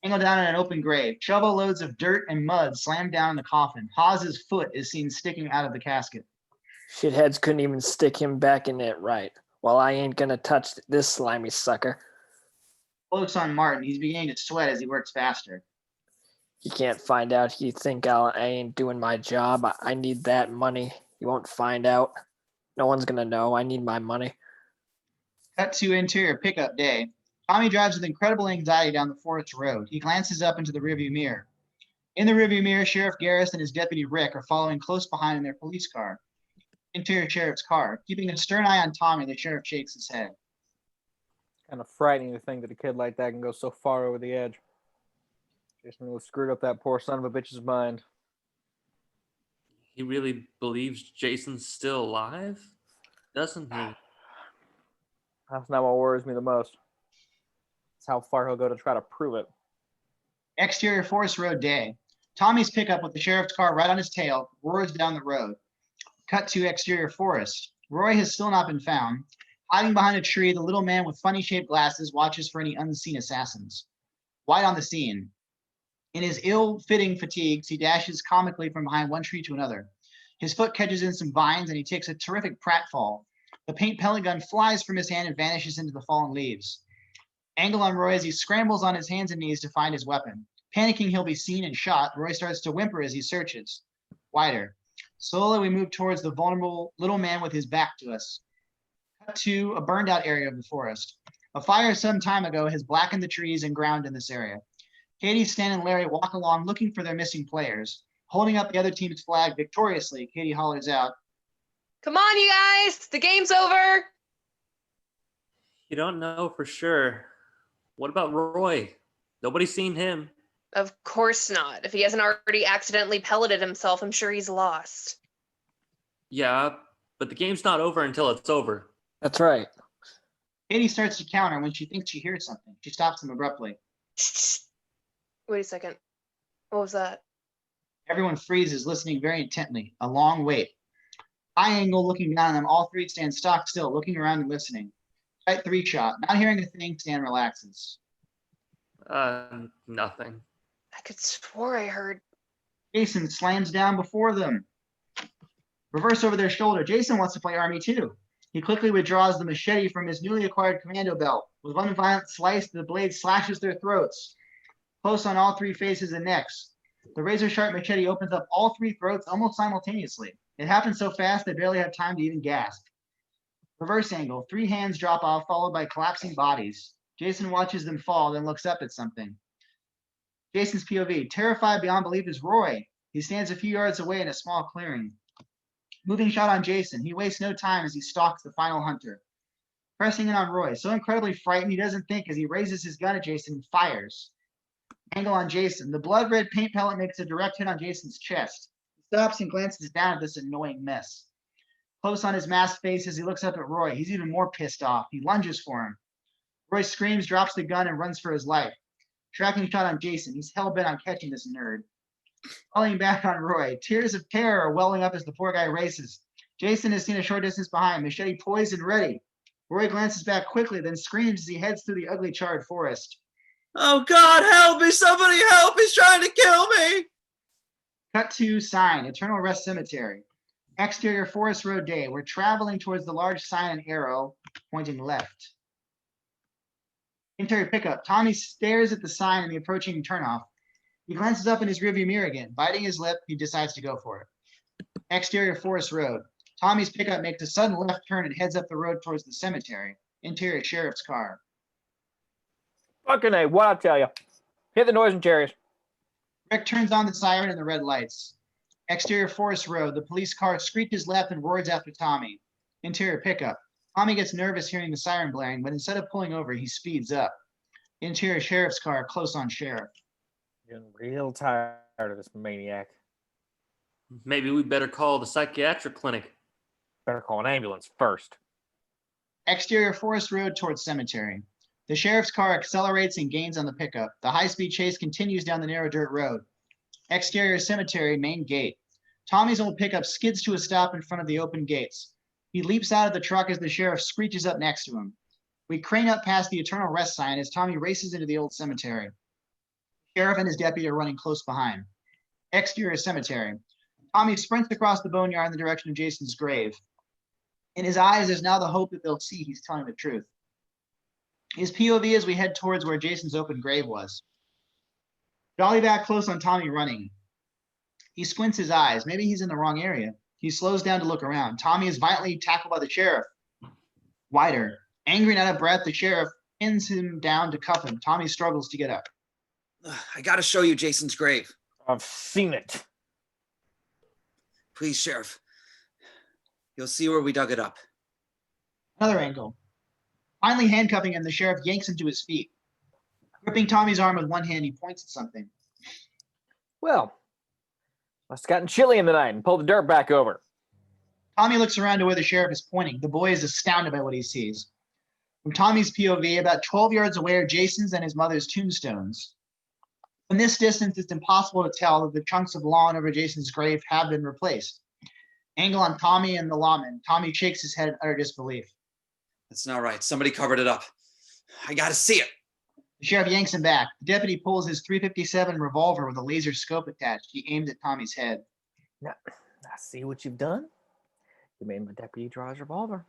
Angle down in an open grave. Shovel loads of dirt and mud slam down in the coffin. Hawes's foot is seen sticking out of the casket. Shitheads couldn't even stick him back in it right. Well, I ain't gonna touch this slimy sucker. Close on Martin. He's beginning to sweat as he works faster. You can't find out. You think I ain't doing my job. I need that money. You won't find out. No one's gonna know. I need my money. Cut to interior pickup day. Tommy drives with incredible anxiety down the forest road. He glances up into the rearview mirror. In the rearview mirror, Sheriff Garris and his deputy Rick are following close behind in their police car. Interior sheriff's car. Keeping a stern eye on Tommy, the sheriff shakes his head. Kind of frightening to think that a kid like that can go so far over the edge. Jason really screwed up that poor son of a bitch's mind. He really believes Jason's still alive, doesn't he? That's not what worries me the most. It's how far he'll go to try to prove it. Exterior Forest Road day. Tommy's pickup with the sheriff's car right on his tail roars down the road. Cut to exterior forest. Roy has still not been found. Hiding behind a tree, the little man with funny-shaped glasses watches for any unseen assassins. White on the scene. In his ill-fitting fatigues, he dashes comically from behind one tree to another. His foot catches in some vines, and he takes a terrific pratfall. The paint pellet gun flies from his hand and vanishes into the fallen leaves. Angle on Roy as he scrambles on his hands and knees to find his weapon. Panicking he'll be seen and shot, Roy starts to whimper as he searches. Wider. Slowly we move towards the vulnerable little man with his back to us. Cut to a burned out area of the forest. A fire some time ago has blackened the trees and ground in this area. Katie, Stan, and Larry walk along looking for their missing players. Holding up the other team's flag victoriously, Katie hollers out, Come on, you guys. The game's over. You don't know for sure. What about Roy? Nobody's seen him. Of course not. If he hasn't already accidentally pelleted himself, I'm sure he's lost. Yeah, but the game's not over until it's over. That's right. Katie starts to counter when she thinks she hears something. She stops him abruptly. Wait a second. What was that? Everyone freezes, listening very intently. A long wait. High angle looking down on them, all three stand stock still, looking around and listening. Tight three shot. Not hearing a thing, Stan relaxes. Nothing. I could swore I heard. Jason slams down before them. Reverse over their shoulder. Jason wants to play Army too. He quickly withdraws the machete from his newly acquired commando belt. With one violent slice, the blade slashes their throats. Close on all three faces and necks. The razor-sharp machete opens up all three throats almost simultaneously. It happens so fast they barely have time to even gasp. Reverse angle. Three hands drop off, followed by collapsing bodies. Jason watches them fall, then looks up at something. Jason's POV. Terrified beyond belief is Roy. He stands a few yards away in a small clearing. Moving shot on Jason. He wastes no time as he stalks the final hunter. Pressing in on Roy. So incredibly frightened, he doesn't think as he raises his gun at Jason and fires. Angle on Jason. The blood red paint pellet makes a direct hit on Jason's chest. He stops and glances down at this annoying mess. Close on his masked face as he looks up at Roy. He's even more pissed off. He lunges for him. Roy screams, drops the gun, and runs for his life. Tracking shot on Jason. He's hell-bent on catching this nerd. Falling back on Roy. Tears of terror are welling up as the poor guy races. Jason is seen a short distance behind, machete poised and ready. Roy glances back quickly, then screams as he heads through the ugly charred forest. Oh God, help me! Somebody help! He's trying to kill me! Cut to sign, Eternal Rest Cemetery. Exterior Forest Road day. We're traveling towards the large sign and arrow pointing left. Interior pickup. Tommy stares at the sign and the approaching turnoff. He glances up in his rearview mirror again. Biting his lip, he decides to go for it. Exterior Forest Road. Tommy's pickup makes a sudden left turn and heads up the road towards the cemetery. Interior sheriff's car. Fucking A, what I tell you? Hit the noise and cherries. Rick turns on the siren and the red lights. Exterior Forest Road. The police car screeches left and roars after Tommy. Interior pickup. Tommy gets nervous hearing the siren blaring, but instead of pulling over, he speeds up. Interior sheriff's car, close on sheriff. Getting real tired of this maniac. Maybe we better call the psychiatric clinic. Better call an ambulance first. Exterior Forest Road towards cemetery. The sheriff's car accelerates and gains on the pickup. The high-speed chase continues down the narrow dirt road. Exterior cemetery, main gate. Tommy's old pickup skids to a stop in front of the open gates. He leaps out of the truck as the sheriff screeches up next to him. We crane up past the Eternal Rest sign as Tommy races into the old cemetery. The sheriff and his deputy are running close behind. Exterior cemetery. Tommy sprints across the boneyard in the direction of Jason's grave. In his eyes, there's now the hope that they'll see he's telling the truth. His POV as we head towards where Jason's open grave was. Dolly back close on Tommy running. He squints his eyes. Maybe he's in the wrong area. He slows down to look around. Tommy is violently tackled by the sheriff. Wider. Angry and out of breath, the sheriff pins him down to cuff him. Tommy struggles to get up. I gotta show you Jason's grave. I've seen it. Please, Sheriff. You'll see where we dug it up. Another angle. Finally handcuffing him, the sheriff yanks him to his feet. Gripping Tommy's arm with one hand, he points at something. Well, must have gotten chilly in the night and pulled the dirt back over. Tommy looks around to where the sheriff is pointing. The boy is astounded by what he sees. From Tommy's POV, about 12 yards away are Jason's and his mother's tombstones. From this distance, it's impossible to tell that the chunks of lawn over Jason's grave have been replaced. Angle on Tommy and the lawman. Tommy shakes his head in utter disbelief. That's not right. Somebody covered it up. I gotta see it. The sheriff yanks him back. The deputy pulls his .357 revolver with a laser scope attached. He aims at Tommy's head. Now, I see what you've done. You made my deputy draw his revolver.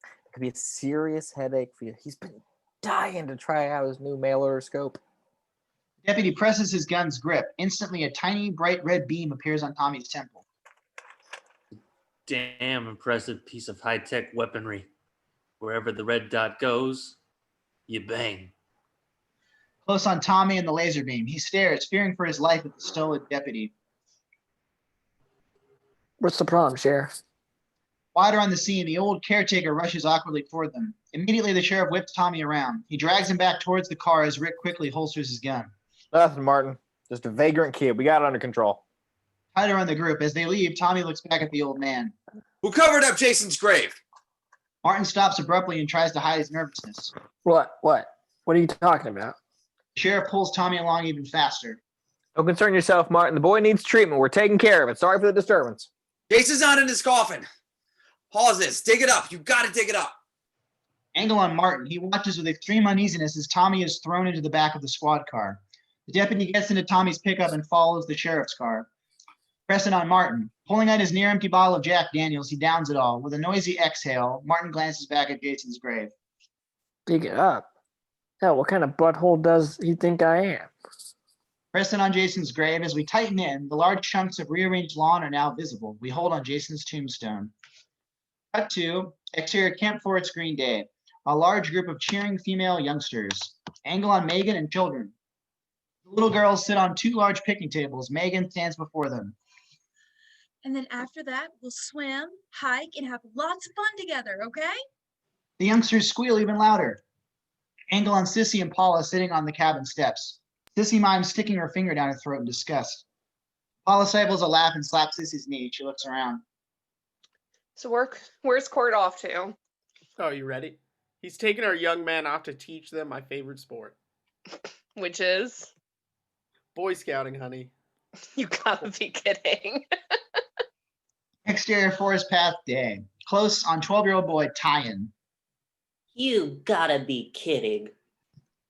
It could be a serious headache for you. He's been dying to try out his new mail order scope. The deputy presses his gun's grip. Instantly, a tiny, bright red beam appears on Tommy's temple. Damn impressive piece of high-tech weaponry. Wherever the red dot goes, you bang. Close on Tommy and the laser beam. He stares, fearing for his life at the stolid deputy. What's the problem, Sheriff? Wider on the scene, the old caretaker rushes awkwardly toward them. Immediately, the sheriff whips Tommy around. He drags him back towards the car as Rick quickly holsters his gun. Nothing, Martin. Just a vagrant kid. We got it under control. Tighter on the group. As they leave, Tommy looks back at the old man. Who covered up Jason's grave? Martin stops abruptly and tries to hide his nervousness. What? What are you talking about? The sheriff pulls Tommy along even faster. Don't concern yourself, Martin. The boy needs treatment. We're taking care of it. Sorry for the disturbance. Jason's not in his coffin. Pause this. Dig it up. You gotta dig it up. Angle on Martin. He watches with extreme uneasiness as Tommy is thrown into the back of the squad car. The deputy gets into Tommy's pickup and follows the sheriff's car. Pressing on Martin. Pulling out his near-empty bottle of Jack Daniels, he downs it all. With a noisy exhale, Martin glances back at Jason's grave. Dig it up. Hell, what kind of butthole does he think I am? Pressing on Jason's grave, as we tighten in, the large chunks of rearranged lawn are now visible. We hold on Jason's tombstone. Cut to exterior Camp Forest Green Day. A large group of cheering female youngsters. Angle on Megan and children. The little girls sit on two large picnic tables. Megan stands before them. And then after that, we'll swim, hike, and have lots of fun together, okay? The youngsters squeal even louder. Angle on Sissy and Paula sitting on the cabin steps. Sissy mimes sticking her finger down her throat in disgust. Paula stifles a laugh and slaps Sissy's knee. She looks around. So where's Court off to? Oh, you ready? He's taking our young man off to teach them my favorite sport. Which is? Boy Scouting, honey. You gotta be kidding. Exterior Forest Path Day. Close on 12-year-old boy Tyan. You gotta be kidding.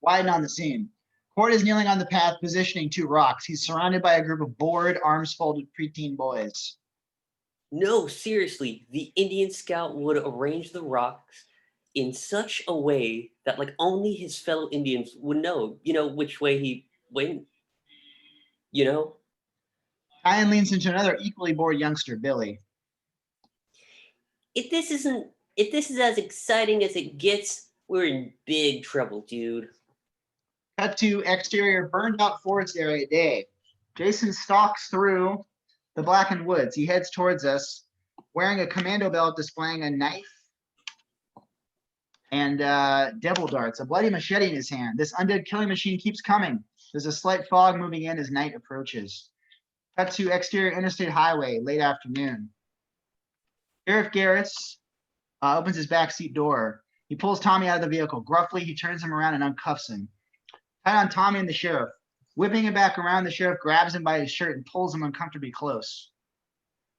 Widen on the scene. Court is kneeling on the path, positioning two rocks. He's surrounded by a group of bored, arms folded preteen boys. No, seriously, the Indian Scout would arrange the rocks in such a way that like only his fellow Indians would know, which way he went. Tyan leans into another equally bored youngster, Billy. If this is as exciting as it gets, we're in big trouble, dude. Cut to exterior burned out forest area day. Jason stalks through the blackened woods. He heads towards us wearing a commando belt displaying a knife and devil darts, a bloody machete in his hand. This undead killing machine keeps coming. There's a slight fog moving in as night approaches. Cut to exterior interstate highway, late afternoon. Sheriff Garretts opens his backseat door. He pulls Tommy out of the vehicle. Gruffly, he turns him around and uncuffs him. Tied on Tommy and the sheriff. Whipping him back around, the sheriff grabs him by his shirt and pulls him uncomfortably close.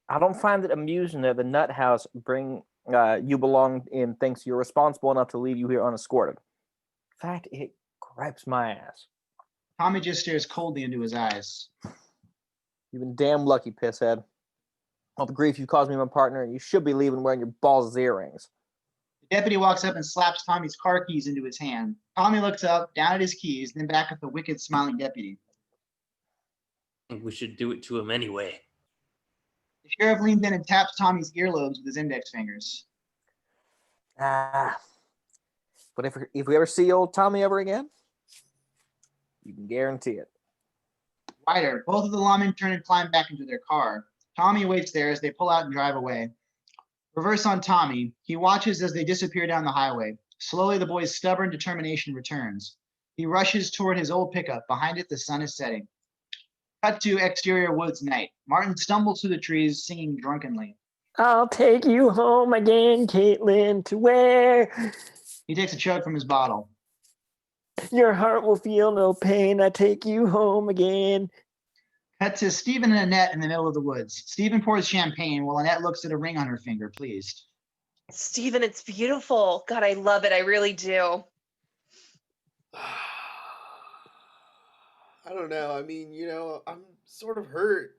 I don't find it amusing that the nut house you belong in thinks you're responsible enough to leave you here unescorted. In fact, it gripes my ass. Tommy just stares coldly into his eyes. You've been damn lucky, pisshead. All the grief you caused me, my partner, and you should be leaving wearing your balls' earrings. The Deputy walks up and slaps Tommy's car keys into his hand. Tommy looks up, down at his keys, then back at the wicked smiling deputy. I think we should do it to him anyway. The sheriff leans in and taps Tommy's earlobes with his index fingers. But if we ever see old Tommy ever again, you can guarantee it. Wider, both of the lawmen turn and climb back into their car. Tommy waits there as they pull out and drive away. Reverse on Tommy. He watches as they disappear down the highway. Slowly, the boy's stubborn determination returns. He rushes toward his old pickup. Behind it, the sun is setting. Cut to exterior woods night. Martin stumbles through the trees, singing drunkenly. I'll take you home again, Caitlin, to where He takes a chug from his bottle. your heart will feel no pain. I take you home again. Cut to Stephen and Annette in the middle of the woods. Stephen pours champagne while Annette looks at a ring on her finger, pleased. Steven, it's beautiful. God, I love it. I really do. I don't know. I mean, I'm sort of hurt.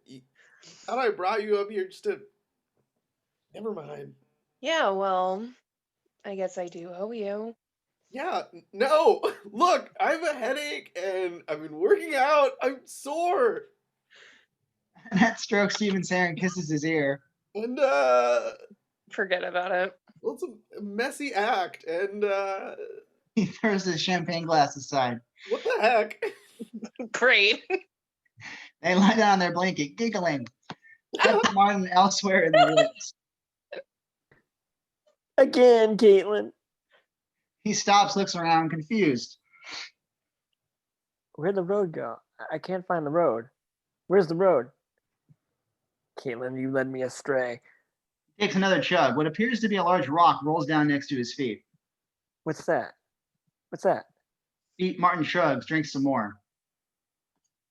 Thought I brought you up here just to. Never mind. Yeah, well, I guess I do owe you. Yeah, no. Look, I have a headache and I've been working out. I'm sore. Annette strokes Stephen's hair and kisses his ear. And, Forget about it. well, it's a messy act. And, He throws his champagne glass aside. what the heck? Great. They lie down on their blanket, giggling. Cut to Martin elsewhere in the woods. Again, Caitlin. He stops, looks around, confused. Where'd the road go? I can't find the road. Where's the road? Caitlin, you led me astray. He takes another chug. What appears to be a large rock rolls down next to his feet. What's that? What's that? Martin shrugs, drinks some more.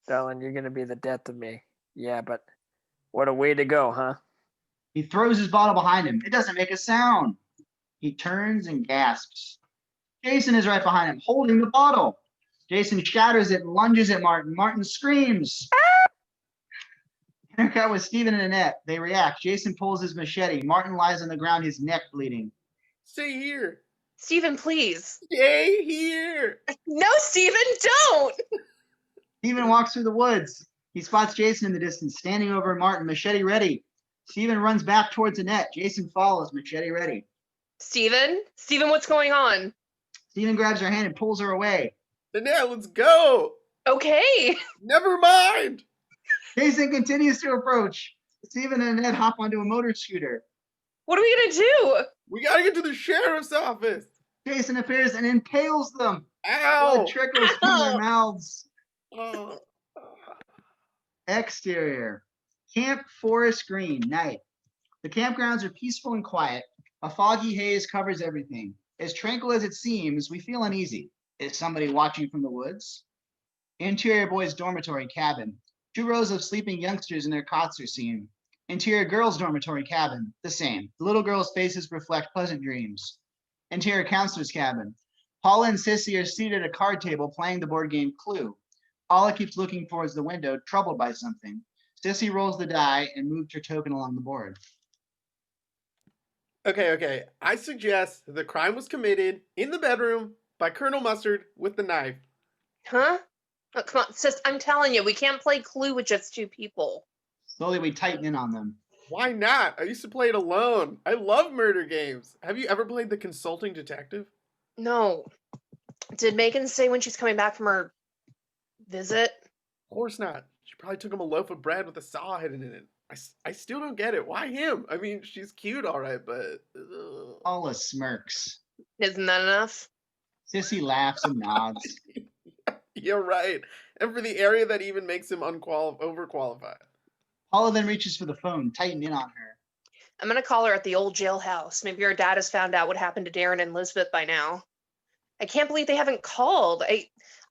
Darling, you're gonna be the death of me. Yeah, but what a way to go, huh? He throws his bottle behind him. It doesn't make a sound. He turns and gasps. Jason is right behind him, holding the bottle. Jason shatters it and lunges at Martin. Martin screams. Intercut with Stephen and Annette. They react. Jason pulls his machete. Martin lies on the ground, his neck bleeding. Stay here. Steven, please. Stay here. No, Steven, don't. Stephen walks through the woods. He spots Jason in the distance, standing over Martin, machete ready. Stephen runs back towards Annette. Jason follows, machete ready. Steven, what's going on? Stephen grabs her hand and pulls her away. Annette, let's go. Okay. Never mind. Jason continues to approach. Stephen and Annette hop onto a motor scooter. What are we gonna do? We gotta get to the sheriff's office. Jason appears and impales them. Ow. Blood trickles from their mouths. Oh. Exterior. Camp Forest Green, night. The campgrounds are peaceful and quiet. A foggy haze covers everything. As tranquil as it seems, we feel uneasy. Is somebody watching from the woods? Interior boys' dormitory cabin. 2 rows of sleeping youngsters in their cots are seen. Interior girls' dormitory cabin, the same. The little girls' faces reflect pleasant dreams. Interior counselor's cabin. Paula and Sissy are seated at a card table playing the board game Clue. Paula keeps looking towards the window, troubled by something. Sissy rolls the die and moves her token along the board. Okay. I suggest the crime was committed in the bedroom by Colonel Mustard with the knife. Huh? Oh, come on, sis, I'm telling you, we can't play Clue with just 2 people. Slowly, we tighten in on them. Why not? I used to play it alone. I love murder games. Have you ever played The Consulting Detective? No. Did Megan say when she's coming back from her visit? Of course not. She probably took him a loaf of bread with a saw hidden in it. I still don't get it. Why him? I mean, she's cute, all right, but... Paula smirks. Isn't that enough? Sissy laughs and nods. You're right. And for the area that even makes him overqualified. Paula then reaches for the phone, tightened in on her. I'm gonna call her at the old jailhouse. Maybe her dad has found out what happened to Darren and Elizabeth by now. I can't believe they haven't called.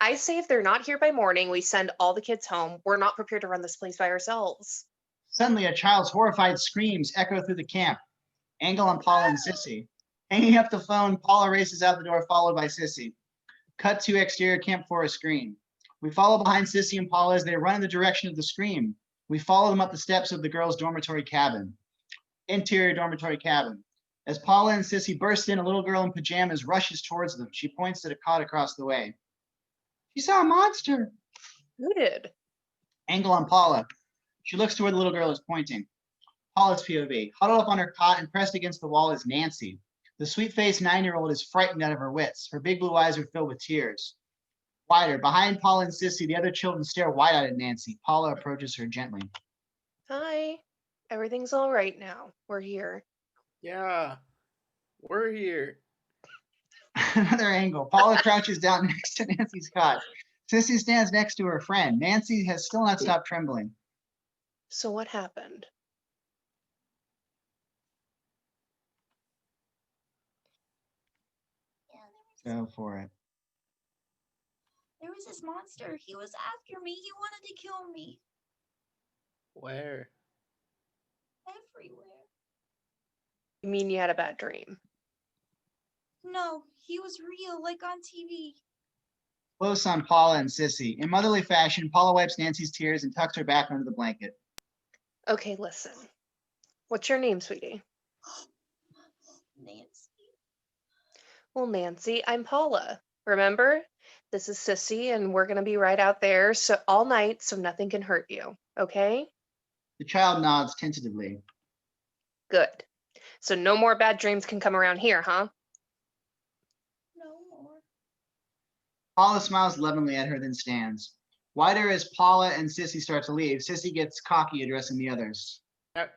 I say if they're not here by morning, we send all the kids home. We're not prepared to run this place by ourselves. Suddenly, a child's horrified screams echo through the camp. Angle on Paula and Sissy. Hanging up the phone, Paula races out the door, followed by Sissy. Cut to exterior Camp Forest Green. We follow behind Sissy and Paula as they run in the direction of the scream. We follow them up the steps of the girls' dormitory cabin. Interior dormitory cabin. As Paula and Sissy burst in, a little girl in pajamas rushes towards them. She points at a cot across the way. She saw a monster. Who did? Angle on Paula. She looks to where the little girl is pointing. Paula's POV. Huddled up on her cot and pressed against the wall is Nancy. The sweet-faced 9-year-old is frightened out of her wits. Her big blue eyes are filled with tears. Wider, behind Paula and Sissy, the other children stare wide-eyed at Nancy. Paula approaches her gently. Hi. Everything's all right now. We're here. Yeah, we're here. Another angle. Paula crouches down next to Nancy's cot. Sissy stands next to her friend. Nancy has still not stopped trembling. So what happened? Go for it. There was this monster. He was after me. He wanted to kill me. Where? Everywhere. You mean you had a bad dream? No, he was real, like on TV. Close on Paula and Sissy. In motherly fashion, Paula wipes Nancy's tears and tucks her back under the blanket. Okay, listen. What's your name, sweetie? Nancy. Well, Nancy, I'm Paula. Remember? This is Sissy, and we're going to be right out there all night so nothing can hurt you. Okay? The child nods tentatively. Good. So no more bad dreams can come around here, huh? No more. Paula smiles lovingly at her, then stands. Wider as Paula and Sissy start to leave, Sissy gets cocky, addressing the others.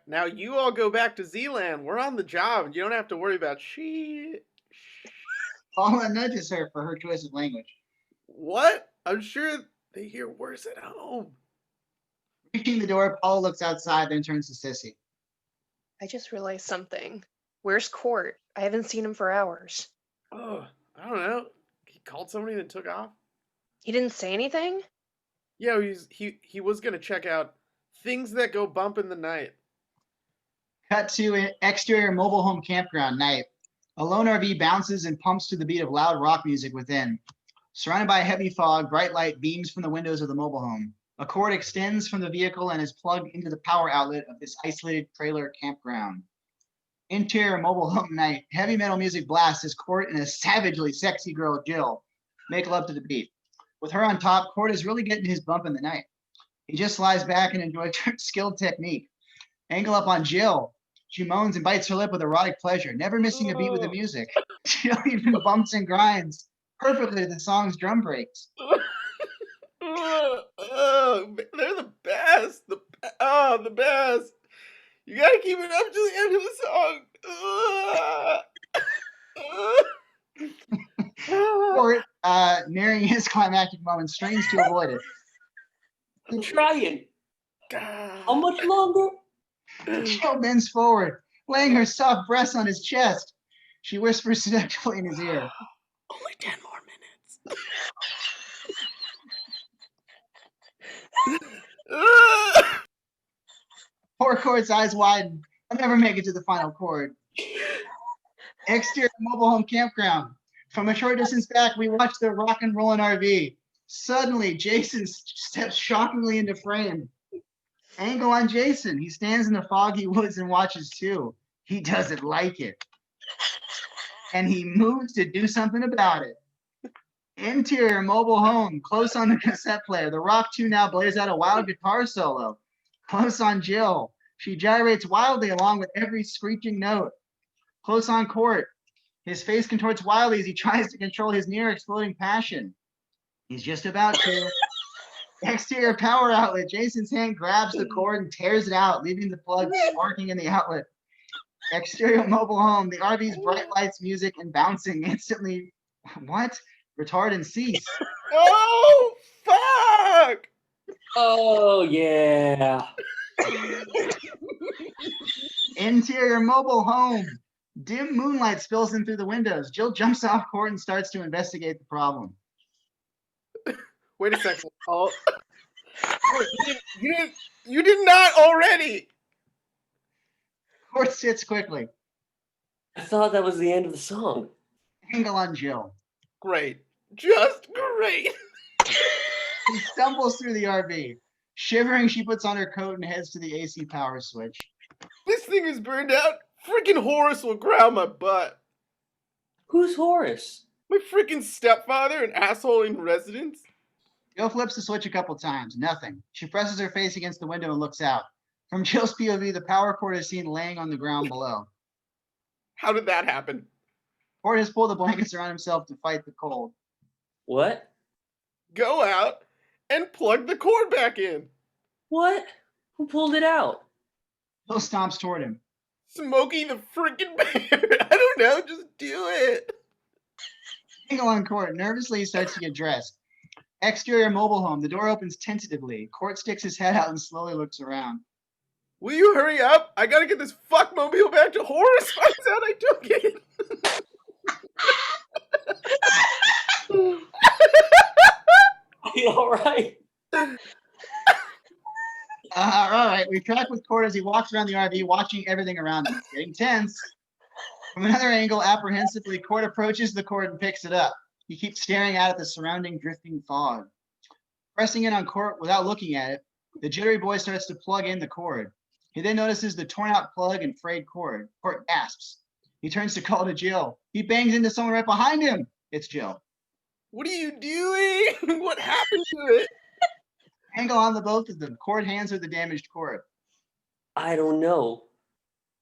Now you all go back to Zealand. We're on the job. You don't have to worry about shit. Paula nudges her for her choice of language. What? I'm sure they hear worse at home. Reaching the door, Paula looks outside, then turns to Sissy. I just realized something. Where's Court? I haven't seen him for hours. Oh, I don't know. He called somebody and then took off. He didn't say anything? Yeah, he was gonna check out things that go bump in the night. Cut to an exterior mobile home campground night. A lone RV bounces and pumps to the beat of loud rock music within. Surrounded by heavy fog, bright light beams from the windows of the mobile home. A cord extends from the vehicle and is plugged into the power outlet of this isolated trailer campground. Interior mobile home night. Heavy metal music blasts as Court and a savagely sexy girl, Jill, make love to the beat. With her on top, Court is really getting his bump in the night. He just lies back and enjoys her skilled technique. Angle up on Jill. She moans and bites her lip with erotic pleasure, never missing a beat with the music. Jill even bumps and grinds perfectly to the song's drum breaks. They're the best. The best. You gotta keep it up to the end of the song. Court, nearing his climactic moment, strains to avoid it. I'm trying. How much longer? Jill bends forward, laying her soft breasts on his chest. She whispers seductively in his ear. Only 10 more minutes. Poor Court's eyes widen. I'll never make it to the final chord. Exterior mobile home campground. From a short distance back, we watch the rock and rollin' RV. Suddenly, Jason steps shockingly into frame. Angle on Jason. He stands in the foggy woods and watches too. He doesn't like it. And he moves to do something about it. Interior mobile home, close on the cassette player. The Rock 2 now blares out a wild guitar solo. Close on Jill. She gyrates wildly along with every screeching note. Close on Court. His face contorts wildly as he tries to control his near exploding passion. He's just about to. Exterior power outlet. Jason's hand grabs the cord and tears it out, leaving the plug sparking in the outlet. Exterior mobile home. The RV's bright lights, music, and bouncing instantly. What? Retard and cease. Oh, fuck! Oh, yeah. Interior mobile home. Dim moonlight spills in through the windows. Jill jumps off Court and starts to investigate the problem. Wait a second. Oh. You did not already. Court sits quickly. I thought that was the end of the song. Angle on Jill. Great. Just great. She stumbles through the RV. Shivering, she puts on her coat and heads to the AC power switch. This thing is burned out Freaking Horace will ground my butt. Who's Horace? My freaking stepfather, an asshole in residence. Jill flips the switch a couple times. Nothing. She presses her face against the window and looks out. From Jill's POV, the power cord is seen laying on the ground below. How did that happen? Cord has pulled the blankets around himself to fight the cold. What? Go out and plug the cord back in. What? Who pulled it out? Jill stomps toward him. Smokey the freaking bear. I don't know, just do it. Angle on Court. Nervously, he starts to get dressed. Exterior mobile home. The door opens tentatively. Court sticks his head out and slowly looks around. Will you hurry up? I gotta get this fuckmobile back to Horace. Finds out I took it. Are you alright? All right, we track with Court as he walks around the RV, watching everything around him. Getting tense. From another angle, apprehensively, Court approaches the cord and picks it up. He keeps staring out at the surrounding drifting fog. Pressing in on Court without looking at it, the jittery boy starts to plug in the cord. He then notices the torn out plug and frayed cord. Court gasps. He turns to call to Jill. He bangs into someone right behind him. It's Jill. What are you doing? What happened to it? Angle on the both of them. Court hands her the damaged cord. I don't know.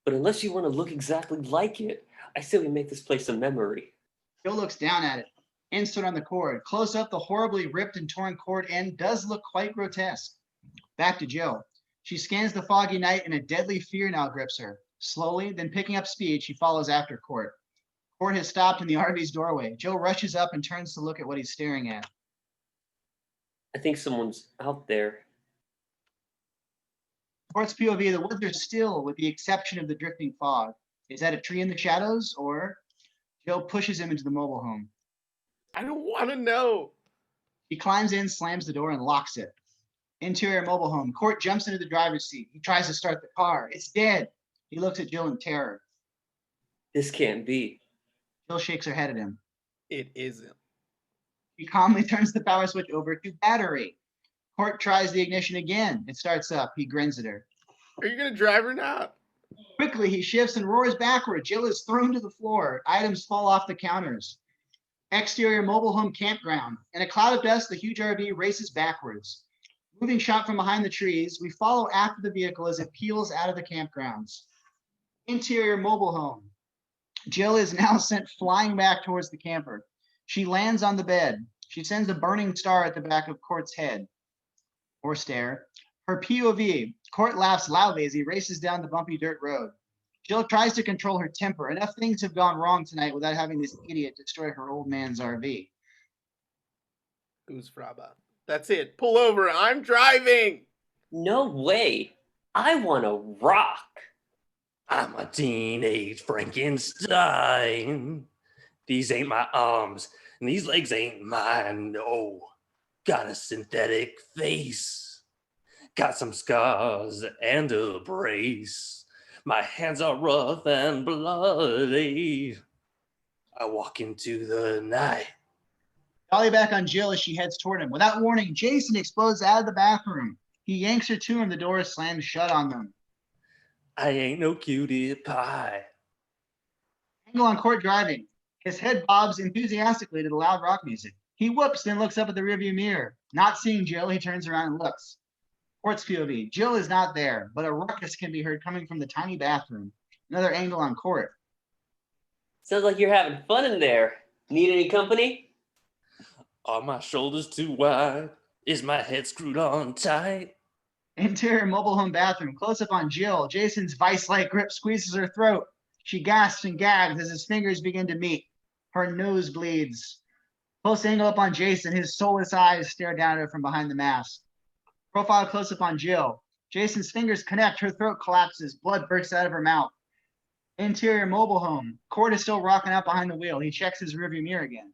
But unless you want to look exactly like it, I say we make this place a memory. Jill looks down at it. Insert on the cord. Close up, the horribly ripped and torn cord end does look quite grotesque. Back to Jill. She scans the foggy night and a deadly fear now grips her. Slowly, then picking up speed, she follows after Court. Court has stopped in the RV's doorway. Jill rushes up and turns to look at what he's staring at. I think someone's out there. Court's POV, the woods are still with the exception of the drifting fog. Is that a tree in the shadows, or? Jill pushes him into the mobile home. I don't want to know. He climbs in, slams the door, and locks it. Interior mobile home. Court jumps into the driver's seat. He tries to start the car. It's dead. He looks at Jill in terror. This can't be. Jill shakes her head at him. It isn't. He calmly turns the power switch over to battery. Court tries the ignition again. It starts up. He grins at her. Are you going to drive or not? Quickly, he shifts and roars backward. Jill is thrown to the floor. Items fall off the counters. Exterior mobile home campground. In a cloud of dust, the huge RV races backwards. Moving shot from behind the trees, we follow after the vehicle as it peels out of the campgrounds. Interior mobile home. Jill is now sent flying back towards the camper. She lands on the bed. She sends a burning star at the back of Court's head. Or stare. Her POV. Court laughs loudly as he races down the bumpy dirt road. Jill tries to control her temper. Enough things have gone wrong tonight without having this idiot destroy her old man's RV. Goose Fraba. That's it. Pull over. I'm driving. No way. I want to rock. I'm a teenage Frankenstein. These ain't my arms, and these legs ain't mine, no. Got a synthetic face. Got some scars and a brace. My hands are rough and bloody. I walk into the night. Dolly back on Jill as she heads toward him. Without warning, Jason explodes out of the bathroom. He yanks her to him. The door slams shut on them. I ain't no cutie pie. Angle on Court driving. His head bobs enthusiastically to the loud rock music. He whoops, then looks up at the rearview mirror. Not seeing Jill, he turns around and looks. Court's POV. Jill is not there, but a ruckus can be heard coming from the tiny bathroom. Another angle on Court. Sounds like you're having fun in there. Need any company? Are my shoulders too wide? Is my head screwed on tight? Interior mobile home bathroom. Close up on Jill. Jason's vice-like grip squeezes her throat. She gasps and gags as his fingers begin to meet. Her nose bleeds. Close angle up on Jason. His soulless eyes stare down at her from behind the mask. Profile close up on Jill. Jason's fingers connect. Her throat collapses. Blood bursts out of her mouth. Interior mobile home. Court is still rocking out behind the wheel. He checks his rearview mirror again.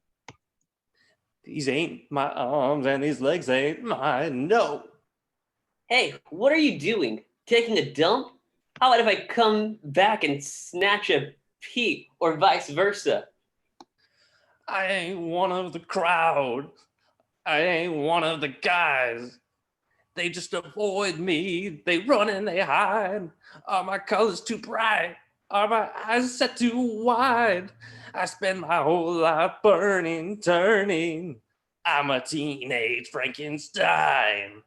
These ain't my arms and these legs ain't mine, no. Hey, what are you doing? Taking a dump? How about if I come back and snatch a peek, or vice versa? I ain't one of the crowd. I ain't one of the guys. They just avoid me. They run and they hide. Are my colors too bright? Are my eyes set too wide? I spend my whole life burning, turning. I'm a teenage Frankenstein.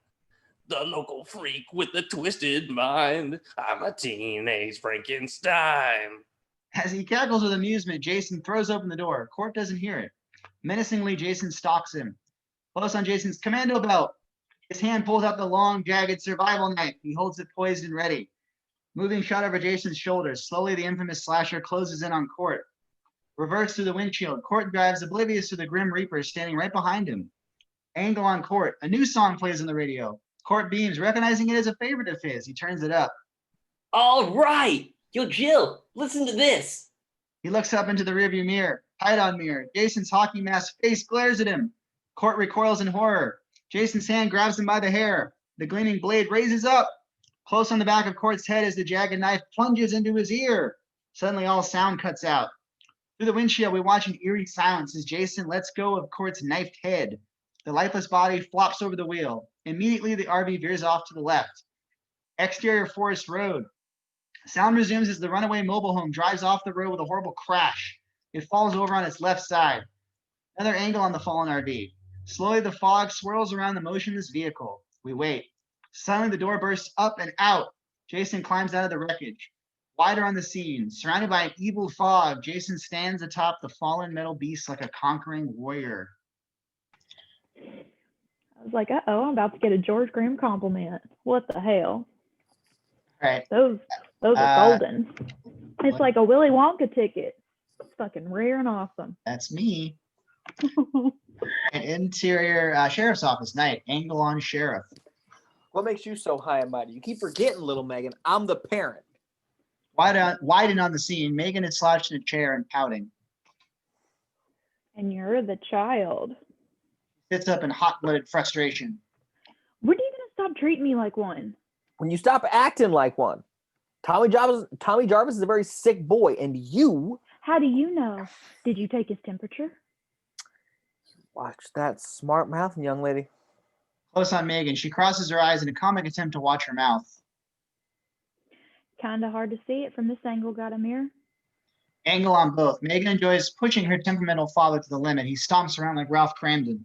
The local freak with the twisted mind. I'm a teenage Frankenstein. As he cackles with amusement, Jason throws open the door. Court doesn't hear it. Menacingly, Jason stalks him. Close on Jason's commando belt. His hand pulls out the long, jagged survival knife. He holds it poised and ready. Moving shot over Jason's shoulders. Slowly, the infamous slasher closes in on Court. Reverts through the windshield. Court drives oblivious to the Grim Reaper standing right behind him. Angle on Court. A new song plays on the radio. Court beams, recognizing it as a favorite of his. He turns it up. All right. Yo, Jill, listen to this. He looks up into the rearview mirror. Tight on mirror. Jason's hockey mask face glares at him. Court recoils in horror. Jason's hand grabs him by the hair. The gleaming blade raises up. Close on the back of Court's head as the jagged knife plunges into his ear. Suddenly, all sound cuts out. Through the windshield, we watch an eerie silence as Jason lets go of Court's knifed head. The lifeless body flops over the wheel. Immediately, the RV veers off to the left. Exterior Forest Road. Sound resumes as the runaway mobile home drives off the road with a horrible crash. It falls over on its left side. Another angle on the fallen RV. Slowly, the fog swirls around the motionless vehicle. We wait. Suddenly, the door bursts up and out. Jason climbs out of the wreckage. Wider on the scene, surrounded by an evil fog, Jason stands atop the fallen metal beast like a conquering warrior. I was like, uh-oh, I'm about to get a George Graham compliment. What the hell? All right. Those are golden. It's like a Willy Wonka ticket. It's fucking rare and awesome. That's me. An interior sheriff's office night. Angle on sheriff. What makes you so high and mighty? You keep forgetting, little Megan. I'm the parent. Widen on the scene. Megan is slouched in a chair and pouting. And you're the child. Sits up in hot-blooded frustration. When are you gonna stop treating me like one? When you stop acting like one. Tommy Jarvis is a very sick boy, and you... How do you know? Did you take his temperature? Watch that smart mouth, young lady. Close on Megan. She crosses her eyes in a comic attempt to watch her mouth. Kinda hard to see it from this angle. Got a mirror? Angle on both. Megan enjoys pushing her temperamental father to the limit. He stomps around like Ralph Cramden.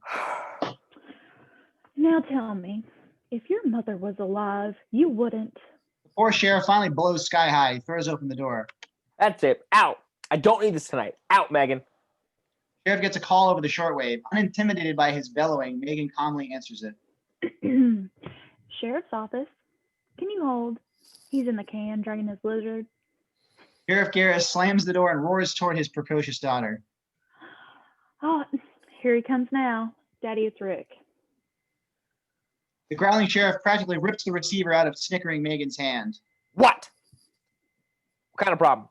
Now tell me, if your mother was alive, you wouldn't. The poor sheriff finally blows sky high. He throws open the door. That's it. Out. I don't need this tonight. Out, Megan. Sheriff gets a call over the shortwave. Unintimidated by his bellowing, Megan calmly answers it. Sheriff's office. Can you hold? He's in the can, dragging his lizard. Sheriff Garris slams the door and roars toward his precocious daughter. Oh, here he comes now. Daddy, it's Rick. The growling sheriff practically rips the receiver out of snickering Megan's hand. What? What kind of problem?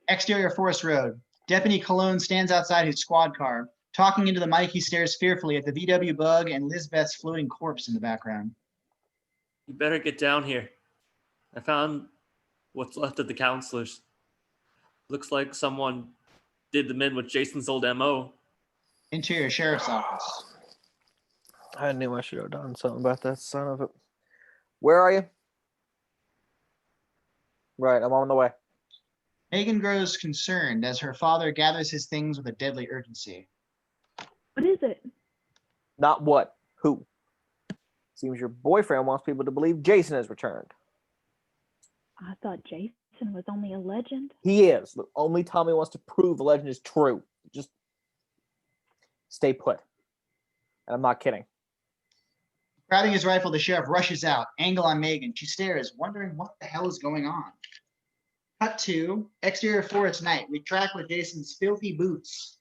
Exterior Forest Road. Deputy Cologne stands outside his squad car. Talking into the mic, he stares fearfully at the VW Bug and Lizbeth's floating corpse in the background. You better get down here. I found what's left of the counselors. Looks like someone did them in with Jason's old MO. Interior Sheriff's Office. I knew I should have done something about that son of a... Where are you? Right, I'm on the way. Megan grows concerned as her father gathers his things with a deadly urgency. What is it? Not what. Who? Seems your boyfriend wants people to believe Jason has returned. I thought Jason was only a legend. He is. Look, only Tommy wants to prove the legend is true. Just stay put. And I'm not kidding. Grabbing his rifle, the sheriff rushes out. Angle on Megan. She stares, wondering what the hell is going on. Cut to exterior forest night. We track with Jason's filthy boots.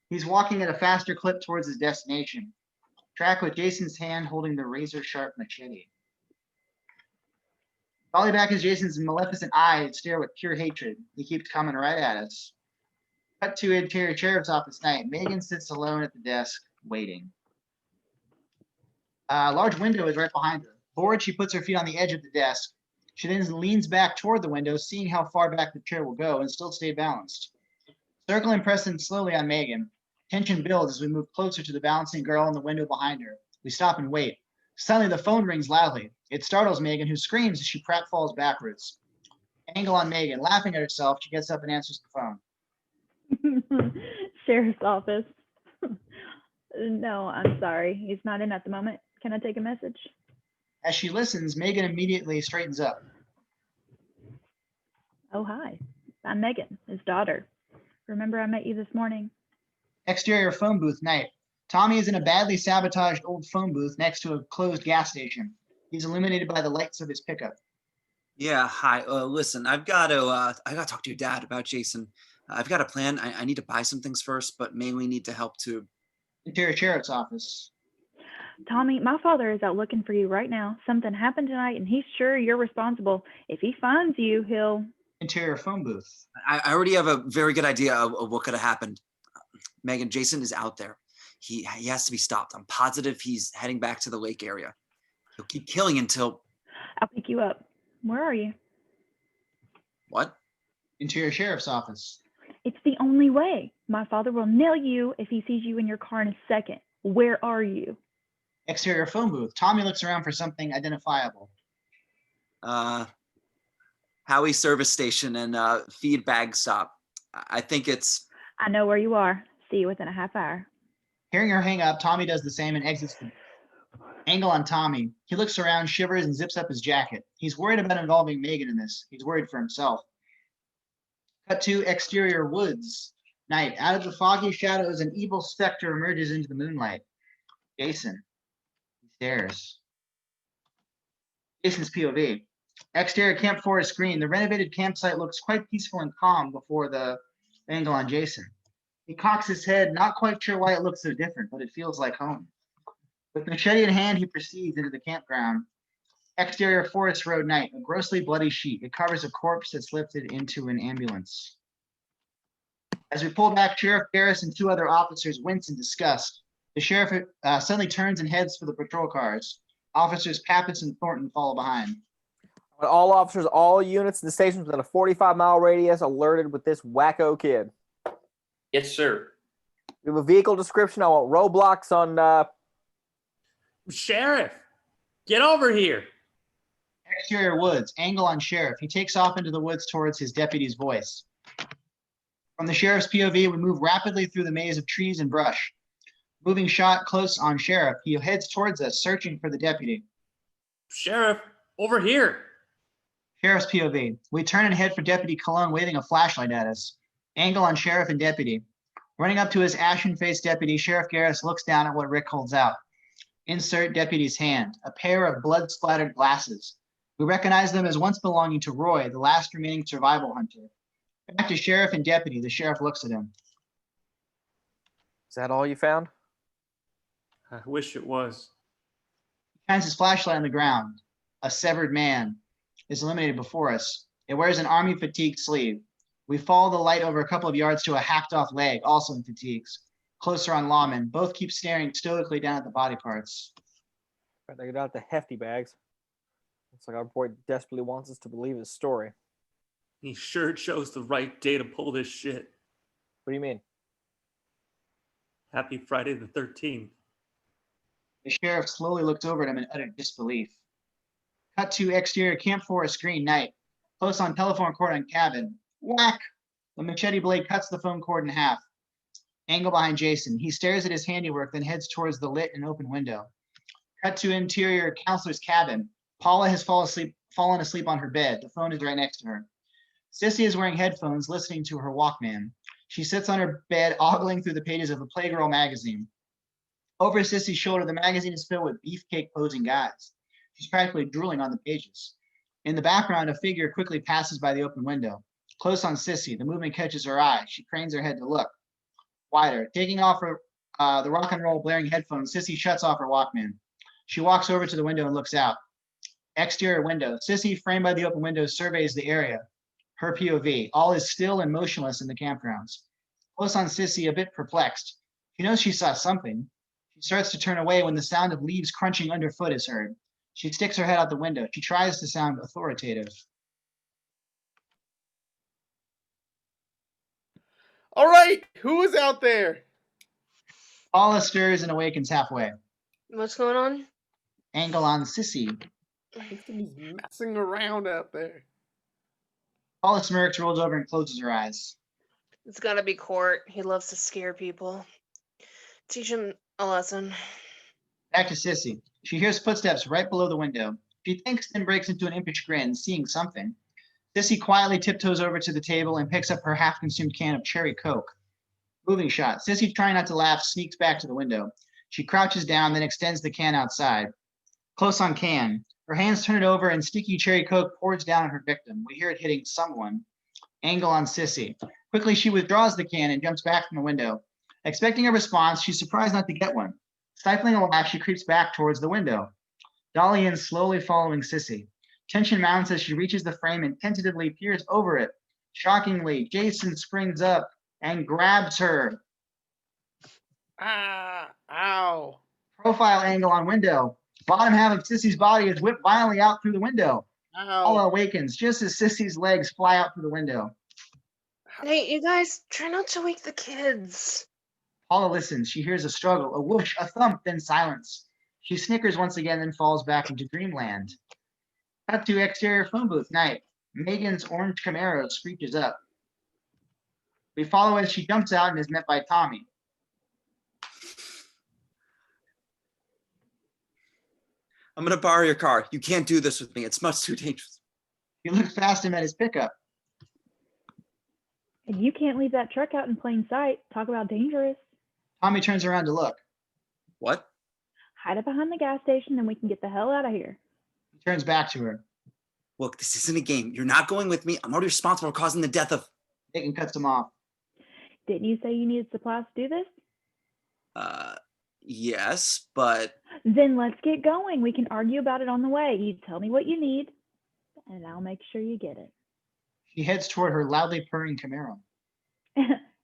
He's walking at a faster clip towards his destination. Track with Jason's hand holding the razor-sharp machete. Volley back as Jason's maleficent eyes stare with pure hatred. He keeps coming right at us. Cut to interior sheriff's office night. Megan sits alone at the desk, waiting. A large window is right behind her. Bored, she puts her feet on the edge of the desk. She then leans back toward the window, seeing how far back the chair will go, and still stay balanced. Circling pressing slowly on Megan. Tension builds as we move closer to the balancing girl in the window behind her. We stop and wait. Suddenly, the phone rings loudly. It startles Megan, who screams as she pratfalls backwards. Angle on Megan. Laughing at herself, she gets up and answers the phone. Sheriff's office. No, I'm sorry. He's not in at the moment. Can I take a message? As she listens, Megan immediately straightens up. Oh, hi. I'm Megan, his daughter. Remember I met you this morning? Exterior phone booth night. Tommy is in a badly sabotaged old phone booth next to a closed gas station. He's illuminated by the lights of his pickup. Yeah, hi. Listen, I gotta talk to your dad about Jason. I've got a plan. I need to buy some things first, but mainly need to help too. Interior sheriff's office. Tommy, my father is out looking for you right now. Something happened tonight, and he's sure you're responsible. If he finds you, he'll... Interior phone booth. I already have a very good idea of what could have happened. Megan, Jason is out there. He has to be stopped. I'm positive he's heading back to the lake area. He'll keep killing until... I'll pick you up. Where are you? What? Interior sheriff's office. It's the only way. My father will nail you if he sees you in your car in a second. Where are you? Exterior phone booth. Tommy looks around for something identifiable. Howie service station and feed bag stop. I think it's... I know where you are. See you within a half hour. Hearing her hang up, Tommy does the same and exits the angle on Tommy. He looks around, shivers, and zips up his jacket. He's worried about involving Megan in this. He's worried for himself. Cut to exterior woods. Night. Out of the foggy shadows, an evil specter emerges into the moonlight. Jason. He stares. Jason's POV. Exterior Camp Forest screen. The renovated campsite looks quite peaceful and calm before the angle on Jason. He cocks his head, not quite sure why it looks so different, but it feels like home. With machete in hand, he proceeds into the campground. Exterior Forest Road night, a grossly bloody sheet. It covers a corpse that's lifted into an ambulance. As we pull back, Sheriff Garris and two other officers wince in disgust. The sheriff suddenly turns and heads for the patrol cars. Officers Pappas and Thornton follow behind. All officers, all units in the stations within a 45-mile radius alerted with this wacko kid. Yes, sir. We have a vehicle description. I want roadblocks on... Sheriff, get over here. Exterior woods, angle on sheriff. He takes off into the woods towards his deputy's voice. From the sheriff's POV, we move rapidly through the maze of trees and brush. Moving shot close on sheriff, he heads towards us, searching for the deputy. Sheriff, over here. Sheriff's POV. We turn and head for Deputy Cologne, waving a flashlight at us. Angle on sheriff and deputy. Running up to his ashen-faced deputy, Sheriff Garris looks down at what Rick holds out. Insert deputy's hand, a pair of blood-splattered glasses. We recognize them as once belonging to Roy, the last remaining survival hunter. Back to sheriff and deputy, the sheriff looks at him. Is that all you found? I wish it was. He shines his flashlight on the ground. A severed man is illuminated before us. It wears an army fatigue sleeve. We follow the light over a couple of yards to a hacked-off leg, also in fatigues. Closer on lawmen, both keep staring stoically down at the body parts. Right, they get out the hefty bags. Looks like our boy desperately wants us to believe his story. He sure chose the right day to pull this shit. What do you mean? Happy Friday the 13th. The sheriff slowly looked over at him in utter disbelief. Cut to exterior Camp Forest screen night. Close on telephone cord on cabin. Whack! The machete blade cuts the phone cord in half. Angle behind Jason. He stares at his handiwork, then heads towards the lit and open window. Cut to interior counselor's cabin. Paula has fallen asleep on her bed. The phone is right next to her. Sissy is wearing headphones, listening to her Walkman. She sits on her bed, ogling through the pages of the Playgirl magazine. Over Sissy's shoulder, the magazine is filled with beefcake posing guys. She's practically drooling on the pages. In the background, a figure quickly passes by the open window. Close on Sissy, the movement catches her eye. She cranes her head to look. Wider, taking off her the rock and roll blaring headphones, Sissy shuts off her Walkman. She walks over to the window and looks out. Exterior window. Sissy, framed by the open window, surveys the area. Her POV. All is still and motionless in the campgrounds. Close on Sissy, a bit perplexed. She knows she saw something. She starts to turn away when the sound of leaves crunching underfoot is heard. She sticks her head out the window. She tries to sound authoritative. All right, who is out there? Paula stirs and awakens halfway. What's going on? Angle on Sissy. I think he's messing around out there. Paula smirks, rolls over, and closes her eyes. It's gonna be Court. He loves to scare people. Teach him a lesson. Back to Sissy. She hears footsteps right below the window. She thinks, then breaks into an impish grin, seeing something. Sissy quietly tiptoes over to the table and picks up her half-consumed can of cherry Coke. Moving shot. Sissy, trying not to laugh, sneaks back to the window. She crouches down, then extends the can outside. Close on can. Her hands turn it over and sticky cherry Coke pours down on her victim. We hear it hitting someone. Angle on Sissy. Quickly, she withdraws the can and jumps back from the window. Expecting a response, she's surprised not to get one. Stifling a laugh, she creeps back towards the window. Dolly in slowly following Sissy. Tension mounts as she reaches the frame and tentatively peers over it. Shockingly, Jason springs up and grabs her. Ah, ow. Profile angle on window. Bottom half of Sissy's body is whipped violently out through the window. Paula Ow. awakens just as Sissy's legs fly out through the window. Hey, you guys, try not to wake the kids. Paula listens. She hears a struggle, a whoosh, a thump, then silence. She snickers once again, then falls back into dreamland. Cut to exterior phone booth night. Megan's orange Camaro screeches up. We follow as she jumps out and is met by Tommy. I'm gonna borrow your car. You can't do this with me. It's much too dangerous. He looks past him at his pickup. And you can't leave that truck out in plain sight. Talk about dangerous. Tommy turns around to look. What? Hide it behind the gas station and we can get the hell out of here. He turns back to her. Look, this isn't a game. You're not going with me. I'm already responsible for causing the death of. Megan cuts him off. Didn't you say you needed supplies to do this? Yes, but Then let's get going. We can argue about it on the way. You tell me what you need, and I'll make sure you get it. She heads toward her loudly purring Camaro.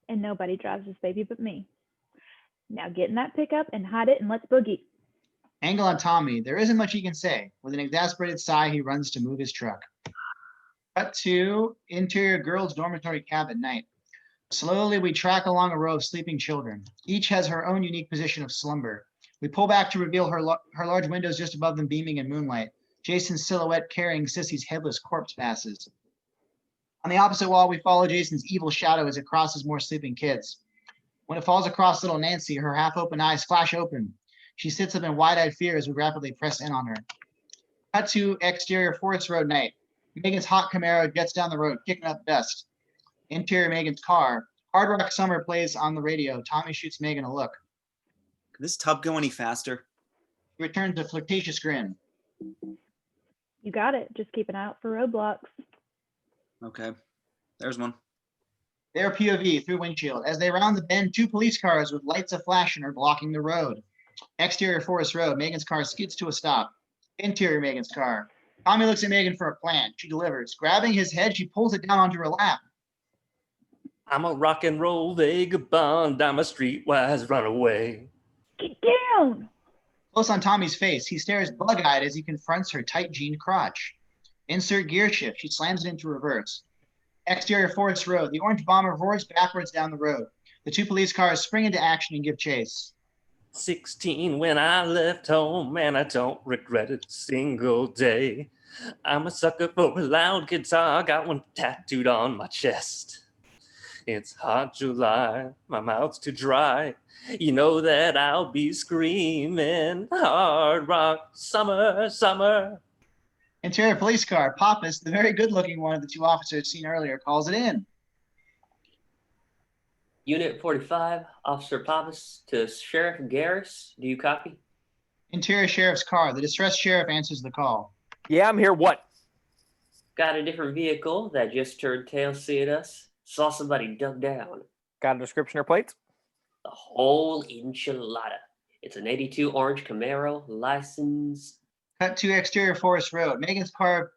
And nobody drives this baby but me. Now get in that pickup and hide it and let's boogie. Angle on Tommy. There isn't much he can say. With an exasperated sigh, he runs to move his truck. Cut to interior girls' dormitory cabin night. Slowly, we track along a row of sleeping children. Each has her own unique position of slumber. We pull back to reveal her large windows just above them beaming in moonlight. Jason's silhouette carrying Sissy's headless corpse passes. On the opposite wall, we follow Jason's evil shadow as it crosses more sleeping kids. When it falls across little Nancy, her half-open eyes flash open. She sits up in wide-eyed fear as we rapidly press in on her. Cut to exterior Forest Road night. Megan's hot Camaro jets down the road, kicking up dust. Interior Megan's car. Hard Rock Summer plays on the radio. Tommy shoots Megan a look. can this tub go any faster? He returns a flirtatious grin. You got it. Just keep an eye out for roadblocks. Okay, there's one. Their POV through windshield. As they round the bend, two police cars with lights aflashing are blocking the road. Exterior Forest Road. Megan's car skids to a stop. Interior Megan's car. Tommy looks at Megan for a plan. She delivers. Grabbing his head, she pulls it down onto her lap. I'm a rock and roll vagabond. I'm a streetwise runaway. Get down! Close on Tommy's face, he stares bug-eyed as he confronts her tight-jeaned crotch. Insert gear shift. She slams it into reverse. Exterior Forest Road. The orange bomber roars backwards down the road. The two police cars spring into action and give chase. 16 when I left home, and I don't regret it a single day. I'm a sucker for a loud guitar, got one tattooed on my chest. It's hot July, my mouth's too dry. You know that I'll be screaming, hard rock, summer, summer. Interior police car. Pappas, the very good-looking one of the two officers seen earlier, calls it in. Unit 45, Officer Pappas to Sheriff Garris. Do you copy? Interior Sheriff's car. The distressed sheriff answers the call. Yeah, I'm here. What? Got a different vehicle that just turned tail seeing us. Saw somebody dug down. Got a description or plates? The whole enchilada. It's an 82 orange Camaro, license. Cut to exterior Forest Road. Megan's car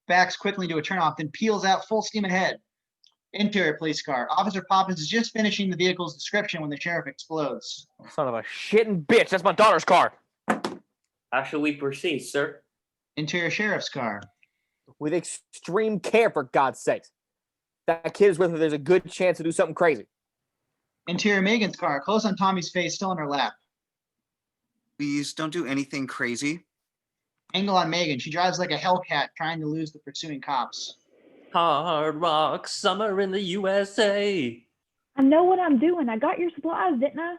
backs quickly to a turnoff, then peels out full steam ahead. Interior police car. Officer Pappas is just finishing the vehicle's description when the sheriff explodes. Son of a shitting bitch. That's my daughter's car. How shall we proceed, sir? Interior Sheriff's car. With extreme care, for God's sakes. That kid is with her. There's a good chance to do something crazy. Interior Megan's car. Close on Tommy's face, still in her lap. Please don't do anything crazy. Angle on Megan. She drives like a Hellcat trying to lose the pursuing cops. Hard rock summer in the USA. I know what I'm doing. I got your supplies, didn't I?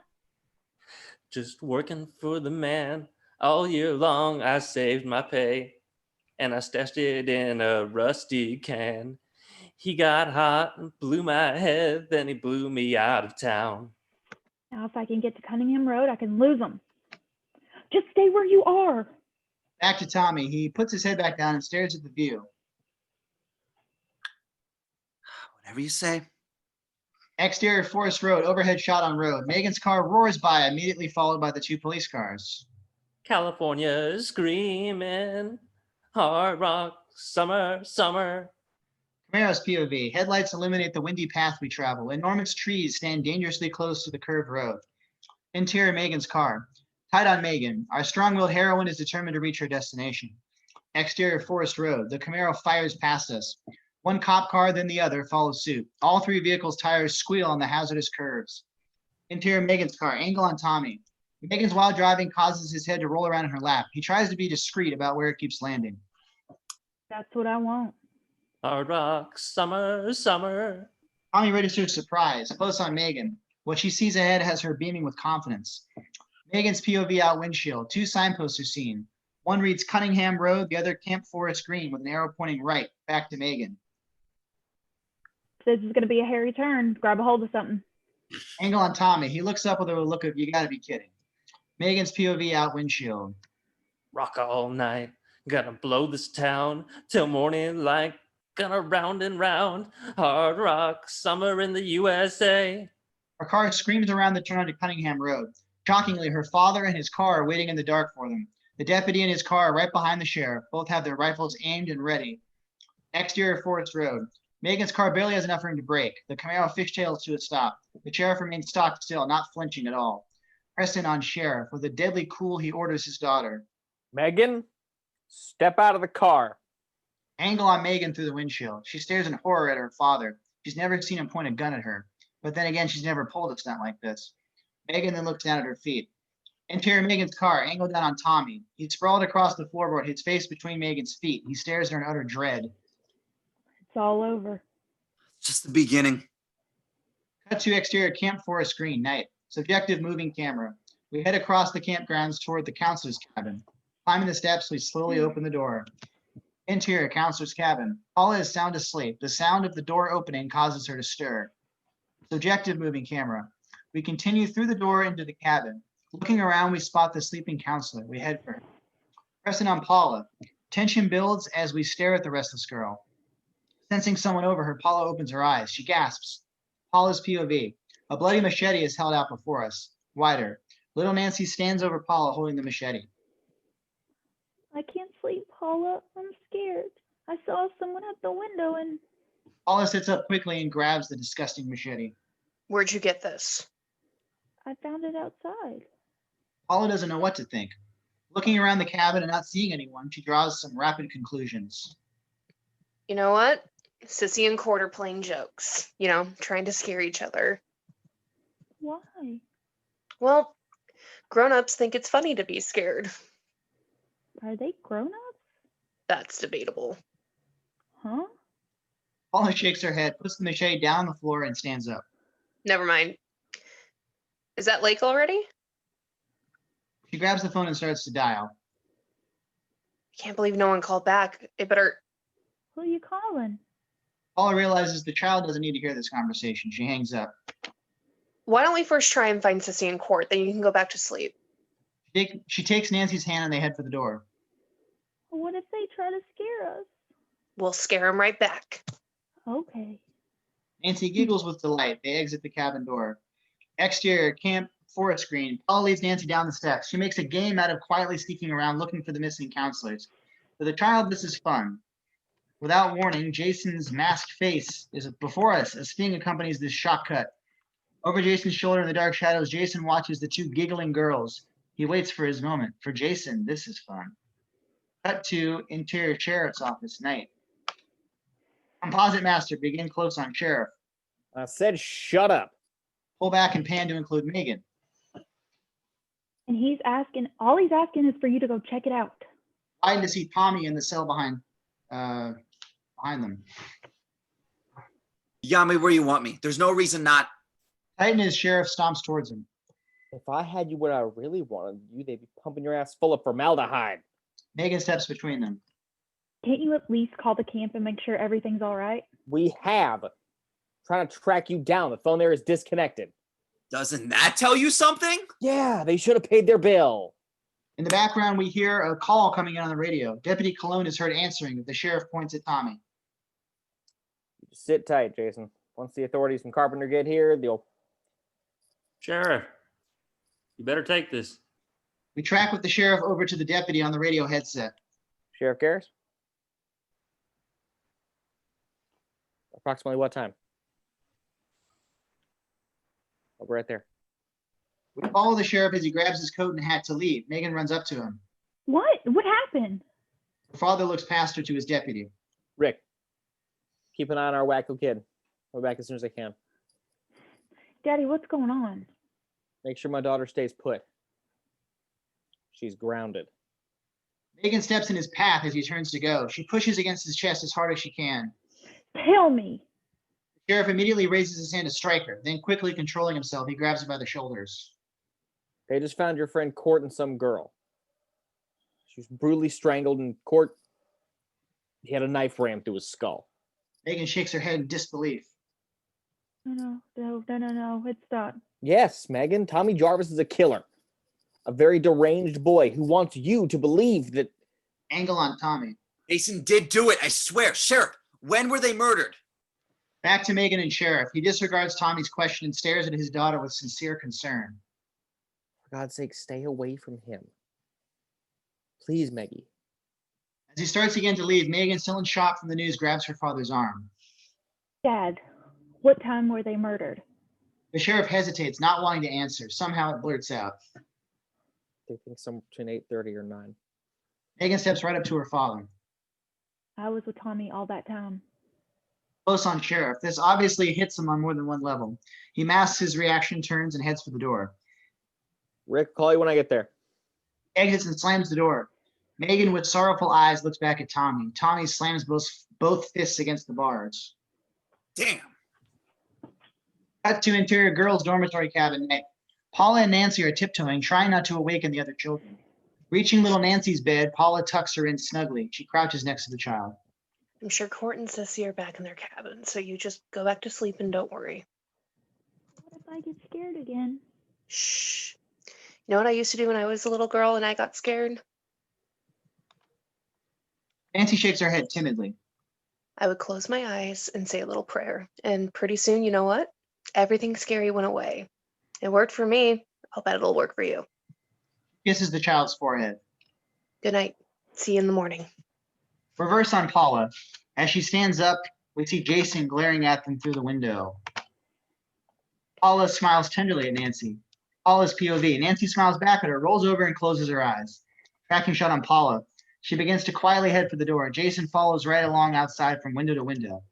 Just working for the man. All year long I saved my pay, and I stashed it in a rusty can. He got hot and blew my head, then he blew me out of town. Now, if I can get to Cunningham Road, I can lose them. Just stay where you are. Back to Tommy. He puts his head back down and stares at the view. Whatever you say. Exterior Forest Road, overhead shot on road. Megan's car roars by, immediately followed by the 2 police cars. California is screaming. Hard rock summer, summer. Camaro's POV. Headlights illuminate the windy path we travel. Enormous trees stand dangerously close to the curved road. Interior Megan's car. Tied on Megan. Our strong-willed heroine is determined to reach her destination. Exterior Forest Road. The Camaro fires past us. One cop car, then the other, follows suit. All 3 vehicles' tires squeal on the hazardous curves. Interior Megan's car. Angle on Tommy. Megan's while driving causes his head to roll around in her lap. He tries to be discreet about where it keeps landing. That's what I want. Hard rock summer, summer. Tommy registers surprise, close on Megan. What she sees ahead has her beaming with confidence. Megan's POV out windshield. 2 signposts are seen. One reads Cunningham Road, the other Camp Forest Green with an arrow pointing right, back to Megan. This is going to be a hairy turn. Grab a hold of something. Angle on Tommy. He looks up with a look of, you gotta be kidding. Megan's POV out windshield. Rock all night. Gonna blow this town till morning light. Gonna round and round. Hard rock summer in the USA. Her car screams around the turn onto Cunningham Road. Shockingly, her father and his car are waiting in the dark for them. The deputy and his car are right behind the sheriff. Both have their rifles aimed and ready. Exterior Forest Road. Megan's car barely has enough room to brake. The Camaro fishtails to a stop. The sheriff remains stock still, not flinching at all. Preston on sheriff. With a deadly cool, he orders his daughter. Megan, step out of the car. Angle on Megan through the windshield. She stares in horror at her father. She's never seen him point a gun at her. But then again, she's never pulled a stunt like this. Megan then looks down at her feet. Interior Megan's car, angled down on Tommy. He's sprawled across the floorboard, his face between Megan's feet. He stares at her in utter dread. It's all over. Just the beginning. Cut to exterior Camp Forest Green, night. Subjective moving camera. We head across the campgrounds toward the counselor's cabin. Climbing the steps, we slowly open the door. Interior counselor's cabin. Paula is sound asleep. The sound of the door opening causes her to stir. Subjective moving camera. We continue through the door into the cabin. Looking around, we spot the sleeping counselor. We head for her. Pressing on Paula. Tension builds as we stare at the restless girl. Sensing someone over her, Paula opens her eyes. She gasps. Paula's POV. A bloody machete is held out before us. Wider. Little Nancy stands over Paula holding the machete. I can't sleep, Paula. I'm scared. I saw someone at the window and Paula sits up quickly and grabs the disgusting machete. Where'd you get this? I found it outside. Paula doesn't know what to think. Looking around the cabin and not seeing anyone, she draws some rapid conclusions. You know what? Sissy and Court are playing jokes, trying to scare each other. Why? Well, grown-ups think it's funny to be scared. Are they grown-ups? That's debatable. Huh? Paula shakes her head, puts the machete down on the floor, and stands up. Never mind. Is that Lake already? She grabs the phone and starts to dial. Can't believe no one called back. It better. Who are you calling? Paula realizes the child doesn't need to hear this conversation. She hangs up. Why don't we first try and find Sissy and Court, then you can go back to sleep. She takes Nancy's hand and they head for the door. What if they try to scare us? We'll scare them right back. Okay. Nancy giggles with delight. They exit the cabin door. Exterior Camp Forest Green. Paula leads Nancy down the steps. She makes a game out of quietly sneaking around looking for the missing counselors. For the child, this is fun. Without warning, Jason's masked face is before us. A sting accompanies this shock cut. Over Jason's shoulder in the dark shadows, Jason watches the 2 giggling girls. He waits for his moment. For Jason, this is fun. Cut to interior sheriff's office, night. Composite master, begin close on sheriff. I said shut up. Pull back and pan to include Megan. And all he's asking is for you to go check it out. Widen to see Tommy in the cell behind them. You got me where you want me. There's no reason not. Titan as sheriff stomps towards him. If I had you where I really wanted you, they'd be pumping your ass full of formaldehyde. Megan steps between them. Can't you at least call the camp and make sure everything's all right? We have. Trying to track you down. The phone there is disconnected. Doesn't that tell you something? Yeah, they should have paid their bill. In the background, we hear a call coming in on the radio. Deputy Cologne is heard answering. The sheriff points at Tommy. Just sit tight, Jason. Once the authorities from Carpenter get here, they'll... Sheriff, you better take this. We track with the sheriff over to the deputy on the radio headset. Sheriff Garris? Approximately what time? I'll be right there. We follow the sheriff as he grabs his coat and hat to leave. Megan runs up to him. What? What happened? Her father looks past her to his deputy. Rick, keep an eye on our wacko kid. I'll be back as soon as I can. Daddy, what's going on? Make sure my daughter stays put. She's grounded. Megan steps in his path as he turns to go. She pushes against his chest as hard as she can. Tell me. The sheriff immediately raises his hand to strike her. Then, quickly controlling himself, he grabs her by the shoulders. They just found your friend courting some girl. She was brutally strangled in court. He had a knife rammed through his skull. Megan shakes her head in disbelief. No, it's not. Yes, Megan, Tommy Jarvis is a killer. A very deranged boy who wants you to believe that... Angle on Tommy. Jason did do it, I swear. Sheriff, when were they murdered? Back to Megan and sheriff. He disregards Tommy's question and stares at his daughter with sincere concern. For God's sake, stay away from him. Please, Maggie. As he starts again to leave, Megan, still in shock from the news, grabs her father's arm. Dad, what time were they murdered? The sheriff hesitates, not wanting to answer. Somehow it blurts out. They think somewhere between 8:30 or 9. Megan steps right up to her father. I was with Tommy all that time. Close on sheriff. This obviously hits him on more than one level. He masks his reaction, turns, and heads for the door. Rick, call you when I get there. Exits and slams the door. Megan, with sorrowful eyes, looks back at Tommy. Tommy slams both fists against the bars. Damn. Cut to interior girls' dormitory cabinet. Paula and Nancy are tiptoeing, trying not to awaken the other children. Reaching little Nancy's bed, Paula tucks her in snugly. She crouches next to the child. I'm sure Court and Sissy are back in their cabin, so you just go back to sleep and don't worry. What if I get scared again? Shh. You know what I used to do when I was a little girl and I got scared? Nancy shakes her head timidly. I would close my eyes and say a little prayer. And pretty soon, you know what? Everything scary went away. It worked for me. I'll bet it'll work for you. Kisses the child's forehead. Good night. See you in the morning. Reverse on Paula. As she stands up, we see Jason glaring at them through the window. Paula smiles tenderly at Nancy. Paula's POV. Nancy smiles back at her, rolls over and closes her eyes. Tracking shot on Paula. She begins to quietly head for the door. Jason follows right along outside from window to window.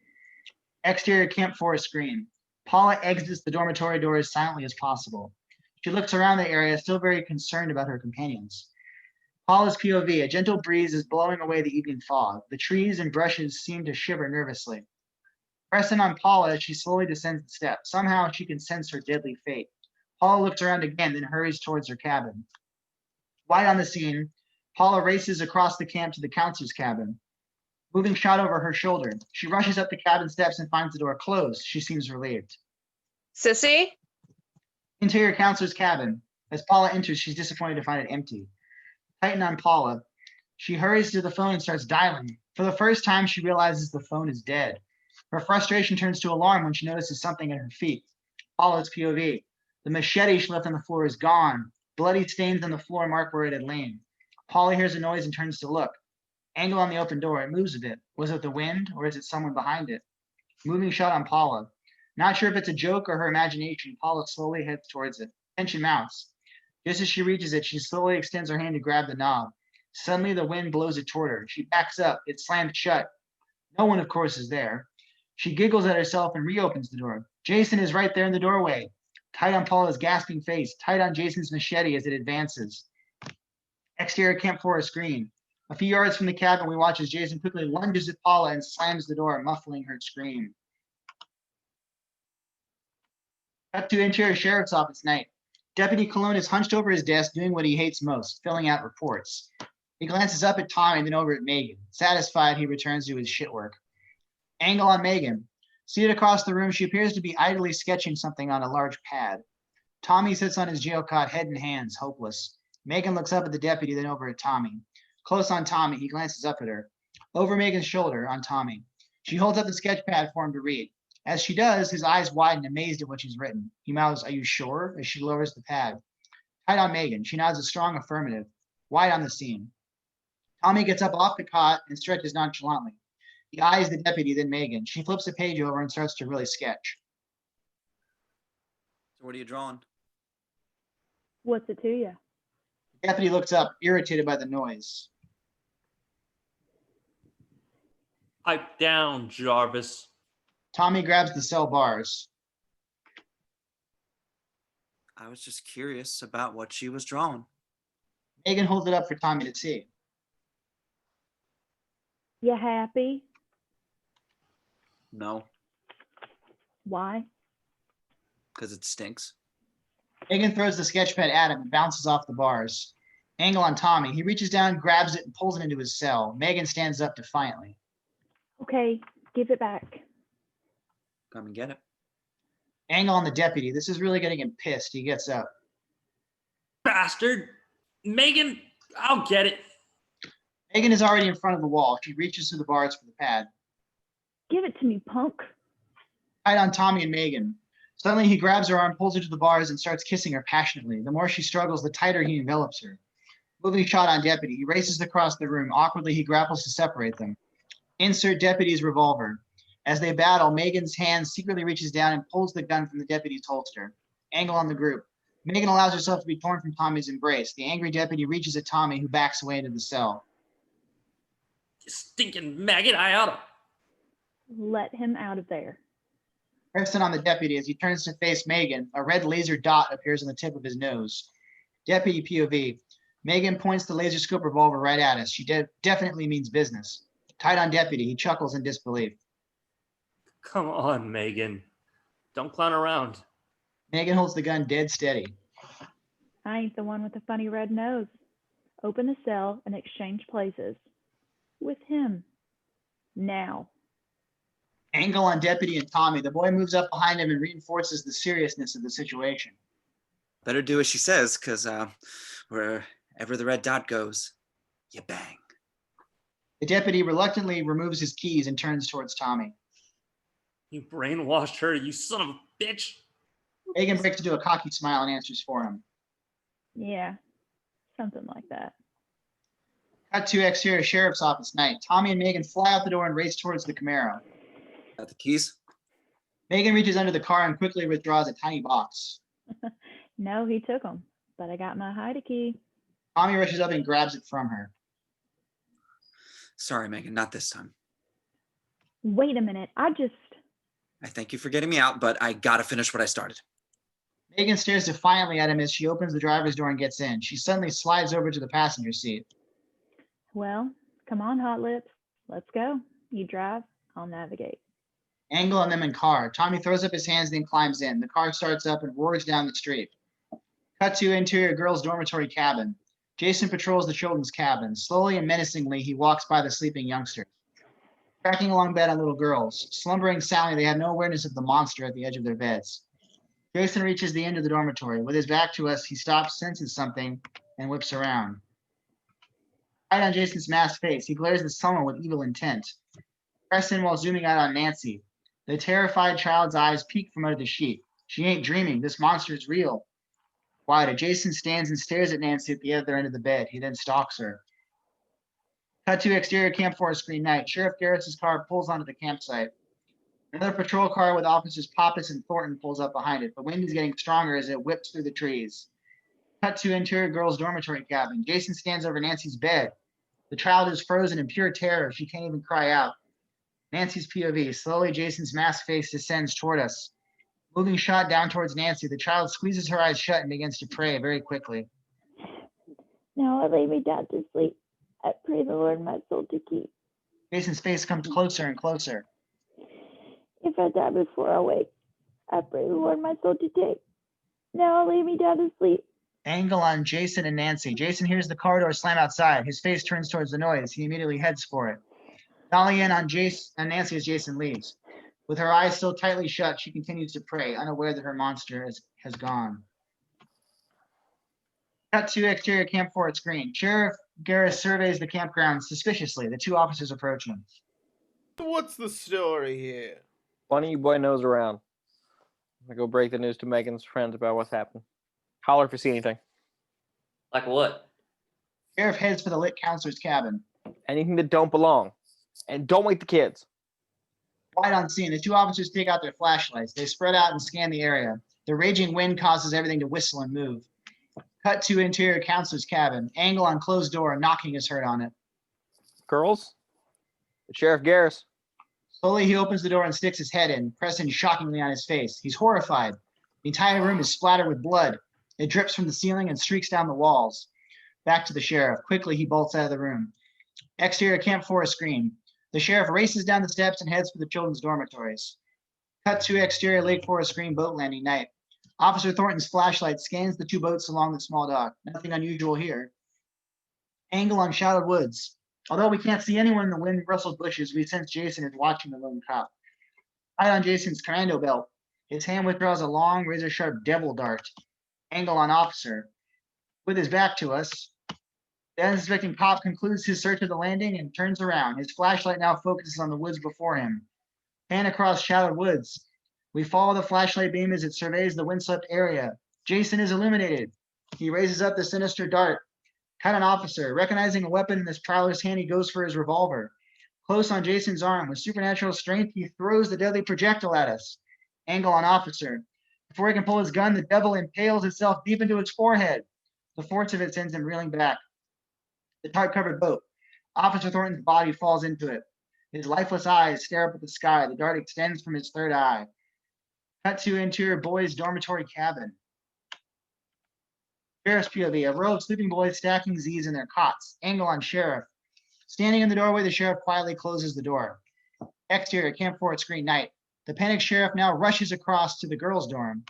Exterior Camp Forest screen. Paula exits the dormitory door as silently as possible. She looks around the area, still very concerned about her companions. Paula's POV. A gentle breeze is blowing away the evening fog. The trees and brushes seem to shiver nervously. Pressing on Paula as she slowly descends the steps. Somehow she can sense her deadly fate. Paula looks around again, then hurries towards her cabin. Wide on the scene, Paula races across the camp to the counselor's cabin. Moving shot over her shoulder. She rushes up the cabin steps and finds the door closed. She seems relieved. Sissy? Interior counselor's cabin. As Paula enters, she's disappointed to find it empty. Tighten on Paula. She hurries to the phone and starts dialing. For the first time, she realizes the phone is dead. Her frustration turns to alarm when she notices something at her feet. Paula's POV. The machete she left on the floor is gone. Bloody stains on the floor mark where it had lain. Paula hears a noise and turns to look. Angle on the open door. It moves a bit. Was it the wind or is it someone behind it? Moving shot on Paula. Not sure if it's a joke or her imagination, Paula slowly heads towards it. Tension mounts. Just as she reaches it, she slowly extends her hand to grab the knob. Suddenly, the wind blows it toward her. She backs up. It slams shut. No one, of course, is there. She giggles at herself and reopens the door. Jason is right there in the doorway. Tight on Paula's gasping face. Tight on Jason's machete as it advances. Exterior Camp Forest screen. A few yards from the cabin, we watch as Jason quickly lunges at Paula and slams the door, muffling her scream. Cut to interior sheriff's office night. Deputy Cologne is hunched over his desk doing what he hates most, filling out reports. He glances up at Tommy and then over at Megan. Satisfied, he returns to his shit work. Angle on Megan. Seated across the room, she appears to be idly sketching something on a large pad. Tommy sits on his jail cot, head in hands, hopeless. Megan looks up at the deputy, then over at Tommy. Close on Tommy, he glances up at her. Over Megan's shoulder, on Tommy. She holds up the sketch pad for him to read. As she does, his eyes widen, amazed at what she's written. He mouths, "Are you sure?" as she lowers the pad. Tight on Megan, she nods a strong affirmative. Wide on the scene. Tommy gets up off the cot and stretches nonchalantly. He eyes the deputy, then Megan. She flips the page over and starts to really sketch. So what are you drawing? What's it to you? The deputy looks up, irritated by the noise. Pipe down, Jarvis. Tommy grabs the cell bars. I was just curious about what she was drawing. Megan holds it up for Tommy to see. You happy? No, Why? because it stinks. Megan throws the sketch pad at him and bounces off the bars. Angle on Tommy. He reaches down, grabs it, and pulls it into his cell. Megan stands up defiantly. Okay, give it back. Come and get it. Angle on the deputy. This is really getting him pissed. He gets up. Bastard. Megan, I'll get it. Megan is already in front of the wall. She reaches through the bars for the pad. Give it to me, punk. Tight on Tommy and Megan. Suddenly he grabs her arm, pulls her to the bars, and starts kissing her passionately. The more she struggles, the tighter he envelops her. Moving shot on deputy. He races across the room. Awkwardly, he grapples to separate them. Insert deputy's revolver. As they battle, Megan's hand secretly reaches down and pulls the gun from the deputy's holster. Angle on the group. Megan allows herself to be torn from Tommy's embrace. The angry deputy reaches at Tommy, who backs away into the cell. You stinking maggot, I oughta. Let him out of there. Preston on the deputy as he turns to face Megan. A red laser dot appears on the tip of his nose. Deputy POV. Megan points the laser scope revolver right at us. She definitely means business. Tight on deputy. He chuckles in disbelief. Come on, Megan. Don't clown around. Megan holds the gun dead steady. I ain't the one with the funny red nose. Open the cell and exchange places. With him. Now. Angle on deputy and Tommy. The boy moves up behind him and reinforces the seriousness of the situation. Better do as she says, because wherever the red dot goes, you bang. The deputy reluctantly removes his keys and turns towards Tommy. You brainwashed her, you son of a bitch. Megan breaks into a cocky smile and answers for him. Yeah, something like that. Cut to exterior sheriff's office night. Tommy and Megan fly out the door and race towards the Camaro. Got the keys? Megan reaches under the car and quickly withdraws a tiny box. No, he took them, but I got my hide key. Tommy rushes up and grabs it from her. Sorry, Megan, not this time. Wait a minute, I thank you for getting me out, but I gotta finish what I started. Megan stares defiantly at him as she opens the driver's door and gets in. She suddenly slides over to the passenger seat. Well, come on, Hot Lips. Let's go. You drive, I'll navigate. Angle on them in car. Tommy throws up his hands, then climbs in. The car starts up and roars down the street. Cut to interior girls' dormitory cabin. Jason patrols the children's cabin. Slowly and menacingly, he walks by the sleeping youngsters. Tracking along bed on little girls. Slumbering soundly, they have no awareness of the monster at the edge of their beds. Jason reaches the end of the dormitory. With his back to us, he stops, senses something, and whips around. Right on Jason's masked face, he glares at someone with evil intent. Press in while zooming out on Nancy. The terrified child's eyes peek from under the sheet. She ain't dreaming. This monster is real. Quieter. Jason stands and stares at Nancy at the other end of the bed. He then stalks her. Cut to exterior Camp Forest screen night. Sheriff Garrett's car pulls onto the campsite. Another patrol car with officers Pappas and Thornton pulls up behind it. The wind is getting stronger as it whips through the trees. Cut to interior girls' dormitory cabin. Jason stands over Nancy's bed. The child is frozen in pure terror. She can't even cry out. Nancy's POV. Slowly, Jason's masked face descends toward us. Moving shot down towards Nancy, the child squeezes her eyes shut and begins to pray very quickly. Now I lay me down to sleep. I pray the Lord my soul to keep. Jason's face comes closer and closer. If I die before I wake, I pray the Lord my soul to take. Now I'll lay me down to sleep. Angle on Jason and Nancy. Jason hears the car door slam outside. His face turns towards the noise. He immediately heads for it. Dolly in on Nancy as Jason leaves. With her eyes still tightly shut, she continues to pray, unaware that her monster has gone. Cut to exterior Camp Fort screen. Sheriff Garris surveys the campground suspiciously. The two officers approach him. What's the story here? Funny boy knows around. I'm gonna go break the news to Megan's friends about what's happened. Holler if you see anything. Like what? Sheriff heads for the lit counselor's cabin. Anything that don't belong. And don't wake the kids. Wide on scene, the two officers take out their flashlights. They spread out and scan the area. The raging wind causes everything to whistle and move. Cut to interior counselor's cabin. Angle on closed door. Knocking is heard on it. Girls? It's Sheriff Garris. Slowly, he opens the door and sticks his head in, pressing shockingly on his face. He's horrified. The entire room is splattered with blood. It drips from the ceiling and streaks down the walls. Back to the sheriff. Quickly, he bolts out of the room. Exterior Camp Forest screen. The sheriff races down the steps and heads for the children's dormitories. Cut to exterior Lake Forest screen boat landing night. Officer Thornton's flashlight scans the two boats along the small dock. Nothing unusual here. Angle on shadowed woods. Although we can't see anyone in the wind-rustled bushes, we sense Jason is watching the lone cop. Tied on Jason's commando belt, his hand withdraws a long, razor-sharp devil dart. Angle on officer. With his back to us, the unsuspecting cop concludes his search of the landing and turns around. His flashlight now focuses on the woods before him. Pan across shadowed woods. We follow the flashlight beam as it surveys the windswept area. Jason is illuminated. He raises up the sinister dart. Cut on officer. Recognizing a weapon in his prowler's hand, he goes for his revolver. Close on Jason's arm, with supernatural strength, he throws the deadly projectile at us. Angle on officer. Before he can pull his gun, the devil impales itself deep into his forehead. The force of it sends him reeling back. The tarp-covered boat. Officer Thornton's body falls into it. His lifeless eyes stare up at the sky. The dart extends from his third eye. Cut to interior boys' dormitory cabin. Sheriff's POV. A row of sleeping boys stacking Z's in their cots. Angle on sheriff. Standing in the doorway, the sheriff quietly closes the door. Exterior Camp Fort screen night. The panicked sheriff now rushes across to the girls' dorm.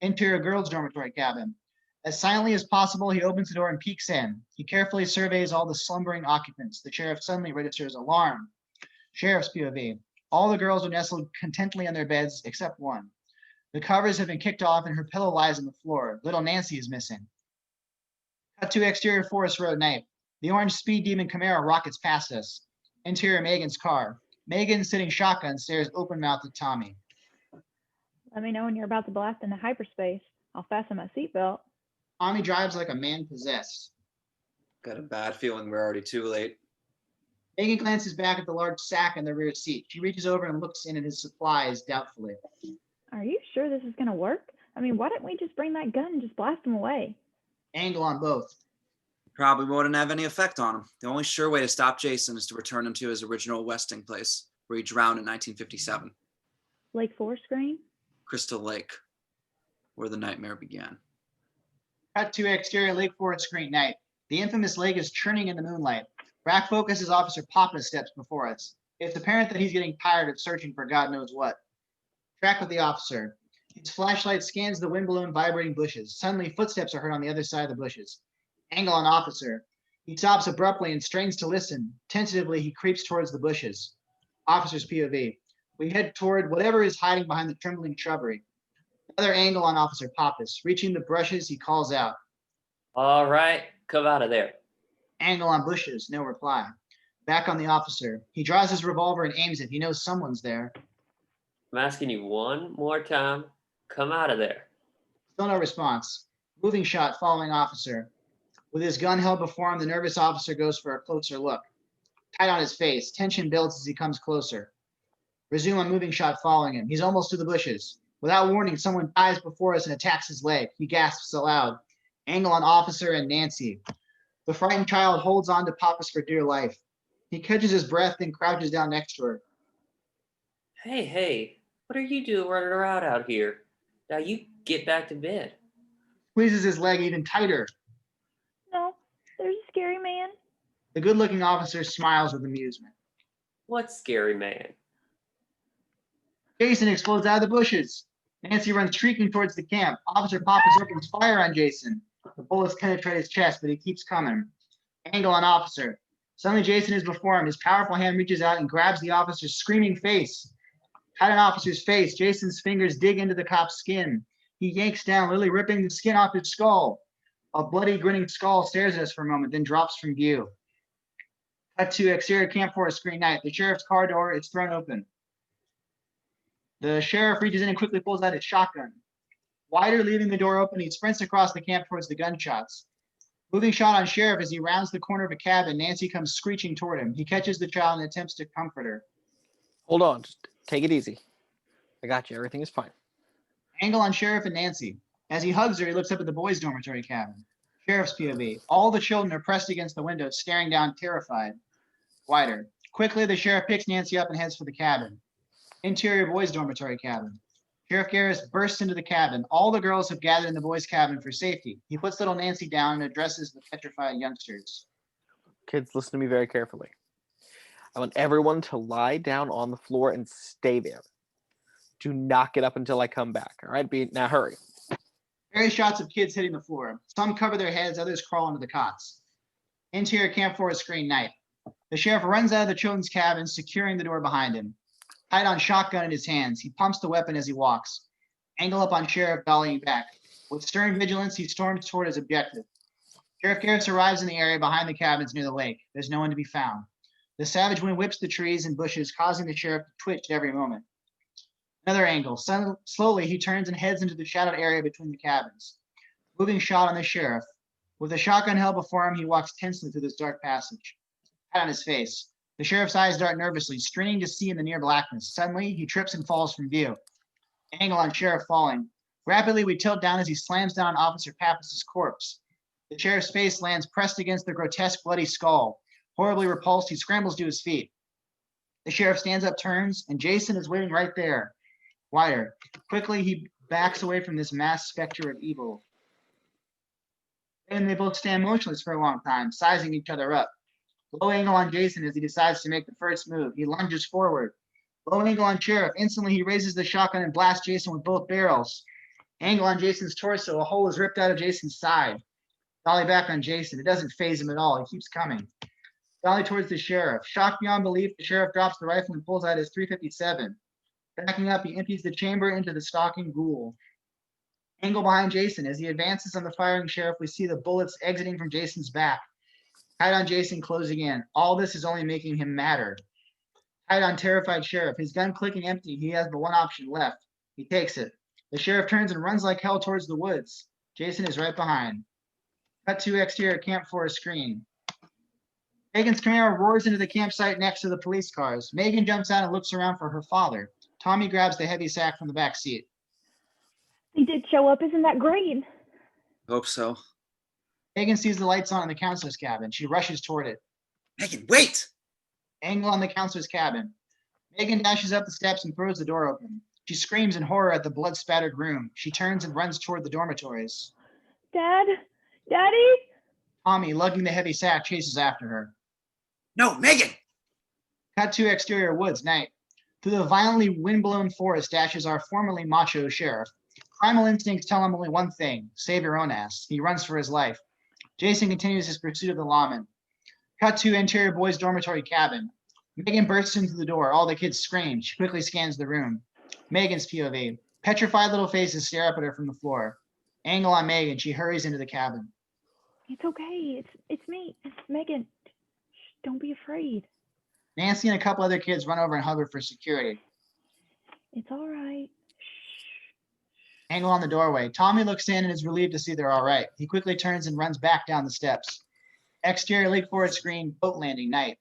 Interior girls' dormitory cabin. As silently as possible, he opens the door and peeks in. He carefully surveys all the slumbering occupants. The sheriff suddenly registers alarm. Sheriff's POV. All the girls are nestled contentedly on their beds except one. The covers have been kicked off and her pillow lies on the floor. Little Nancy is missing. Cut to exterior Forest Road night. The orange Speed Demon Camaro rockets past us. Interior Megan's car. Megan, sitting shotgun, stares open-mouthed at Tommy. Let me know when you're about to blast into hyperspace. I'll fasten my seatbelt. Tommy drives like a man possessed. Got a bad feeling we're already too late. Megan glances back at the large sack in the rear seat. She reaches over and looks in at his supplies doubtfully. Are you sure this is going to work? I mean, why didn't we just bring that gun and just blast him away? Angle on both. Probably wouldn't have any effect on him. The only sure way to stop Jason is to return him to his original resting place, where he drowned in 1957. Lake Forest screen? Crystal Lake, where the nightmare began. Cut to exterior Lake Forest screen night. The infamous lake is churning in the moonlight. Rack focuses Officer Papa steps before us. It's apparent that he's getting tired of searching for God knows what. Track with the officer. His flashlight scans the wind-blown vibrating bushes. Suddenly, footsteps are heard on the other side of the bushes. Angle on officer. He stops abruptly and strains to listen. Tentatively, he creeps towards the bushes. Officer's POV. We head toward whatever is hiding behind the trembling shrubbery. Another angle on Officer Pappas. Reaching the brushes, he calls out. All right, come out of there. Angle on bushes, no reply. Back on the officer. He draws his revolver and aims it. He knows someone's there. I'm asking you one more time. Come out of there. Still no response. Moving shot following officer. With his gun held before him, the nervous officer goes for a closer look. Tight on his face, tension builds as he comes closer. Resume on moving shot following him. He's almost to the bushes. Without warning, someone dives before us and attacks his leg. He gasps aloud. Angle on officer and Nancy. The frightened child holds on to Pappas for dear life. He catches his breath and crouches down next to her. Hey, what are you doing running around out here? Now you get back to bed. Squeezes his leg even tighter. No, there's a scary man. The good-looking officer smiles with amusement. What scary man? Jason explodes out of the bushes. Nancy runs shrieking towards the camp. Officer Pappas opens fire on Jason. The bullets penetrate his chest, but he keeps coming. Angle on officer. Suddenly Jason is before him. His powerful hand reaches out and grabs the officer's screaming face. At an officer's face, Jason's fingers dig into the cop's skin. He yanks down, literally ripping the skin off his skull. A bloody, grinning skull stares at us for a moment, then drops from view. Cut to exterior Camp Forest Green Night. The sheriff's car door is thrown open. The sheriff reaches in and quickly pulls out his shotgun. Wider leaving the door open, he sprints across the camp towards the gunshots. Moving shot on sheriff as he rounds the corner of a cabin. Nancy comes screeching toward him. He catches the child and attempts to comfort her. Hold on, just take it easy. I got you. Everything is fine. Angle on sheriff and Nancy. As he hugs her, he looks up at the boys' dormitory cabin. Sheriff's POV. All the children are pressed against the window, staring down, terrified. Wider. Quickly, the sheriff picks Nancy up and heads for the cabin. Interior boys' dormitory cabin. Sheriff Garris bursts into the cabin. All the girls have gathered in the boys' cabin for safety. He puts little Nancy down and addresses the petrified youngsters. Kids, listen to me very carefully. I want everyone to lie down on the floor and stay there. Do not get up until I come back. All right? Now hurry. Various shots of kids hitting the floor. Some cover their heads, others crawl into the cots. Interior Camp Forest Screen Night. The sheriff runs out of the children's cabin, securing the door behind him. Tied on shotgun in his hands, he pumps the weapon as he walks. Angle up on sheriff, volleying back. With stern vigilance, he storms toward his objective. Sheriff Garris arrives in the area behind the cabins near the lake. There's no one to be found. The savage wind whips the trees and bushes, causing the sheriff to twitch at every moment. Another angle. Slowly, he turns and heads into the shadowed area between the cabins. Moving shot on the sheriff. With the shotgun held before him, he walks tensely through this dark passage. Hat on his face. The sheriff's eyes dart nervously, straining to see in the near blackness. Suddenly, he trips and falls from view. Angle on sheriff falling. Rapidly, we tilt down as he slams down Officer Pappas's corpse. The sheriff's face lands pressed against the grotesque bloody skull. Horribly repulsed, he scrambles to his feet. The sheriff stands up, turns, and Jason is waiting right there. Wider. Quickly, he backs away from this masked specter of evil. And they both stand motionless for a long time, sizing each other up. Low angle on Jason as he decides to make the first move. He lunges forward. Low angle on sheriff. Instantly, he raises the shotgun and blasts Jason with both barrels. Angle on Jason's torso. A hole is ripped out of Jason's side. Dolly back on Jason. It doesn't faze him at all. He keeps coming. Dolly towards the sheriff. Shocked beyond belief, the sheriff drops the rifle and pulls out his .357. Backing up, he empties the chamber into the stalking ghoul. Angle behind Jason. As he advances on the firing sheriff, we see the bullets exiting from Jason's back. Tied on Jason, closing in. All this is only making him madder. Tied on terrified sheriff. His gun clicking empty. He has the one option left. He takes it. The sheriff turns and runs like hell towards the woods. Jason is right behind. Cut to exterior Camp Forest screen. Megan's Camaro roars into the campsite next to the police cars. Megan jumps out and looks around for her father. Tommy grabs the heavy sack from the back seat. He did show up. Isn't that great? Hope so. Megan sees the lights on in the counselor's cabin. She rushes toward it. Megan, wait! Angle on the counselor's cabin. Megan dashes up the steps and throws the door open. She screams in horror at the blood-spattered room. She turns and runs toward the dormitories. Dad? Daddy? Tommy, lugging the heavy sack, chases after her. No, Megan! Cut to exterior woods, night. Through the violently wind-blown forest dashes our formerly macho sheriff. Primal instincts tell him only one thing: save your own ass. He runs for his life. Jason continues his pursuit of the lawman. Cut to interior boys' dormitory cabin. Megan bursts into the door. All the kids scream. She quickly scans the room. Megan's POV. Petrified little faces stare up at her from the floor. Angle on Megan. She hurries into the cabin. It's okay. It's me. It's Megan. Shh, don't be afraid. Nancy and a couple other kids run over and hug her for security. It's all right. Angle on the doorway. Tommy looks in and is relieved to see they're all right. He quickly turns and runs back down the steps. Exterior Lake Forest screen, boat landing, night.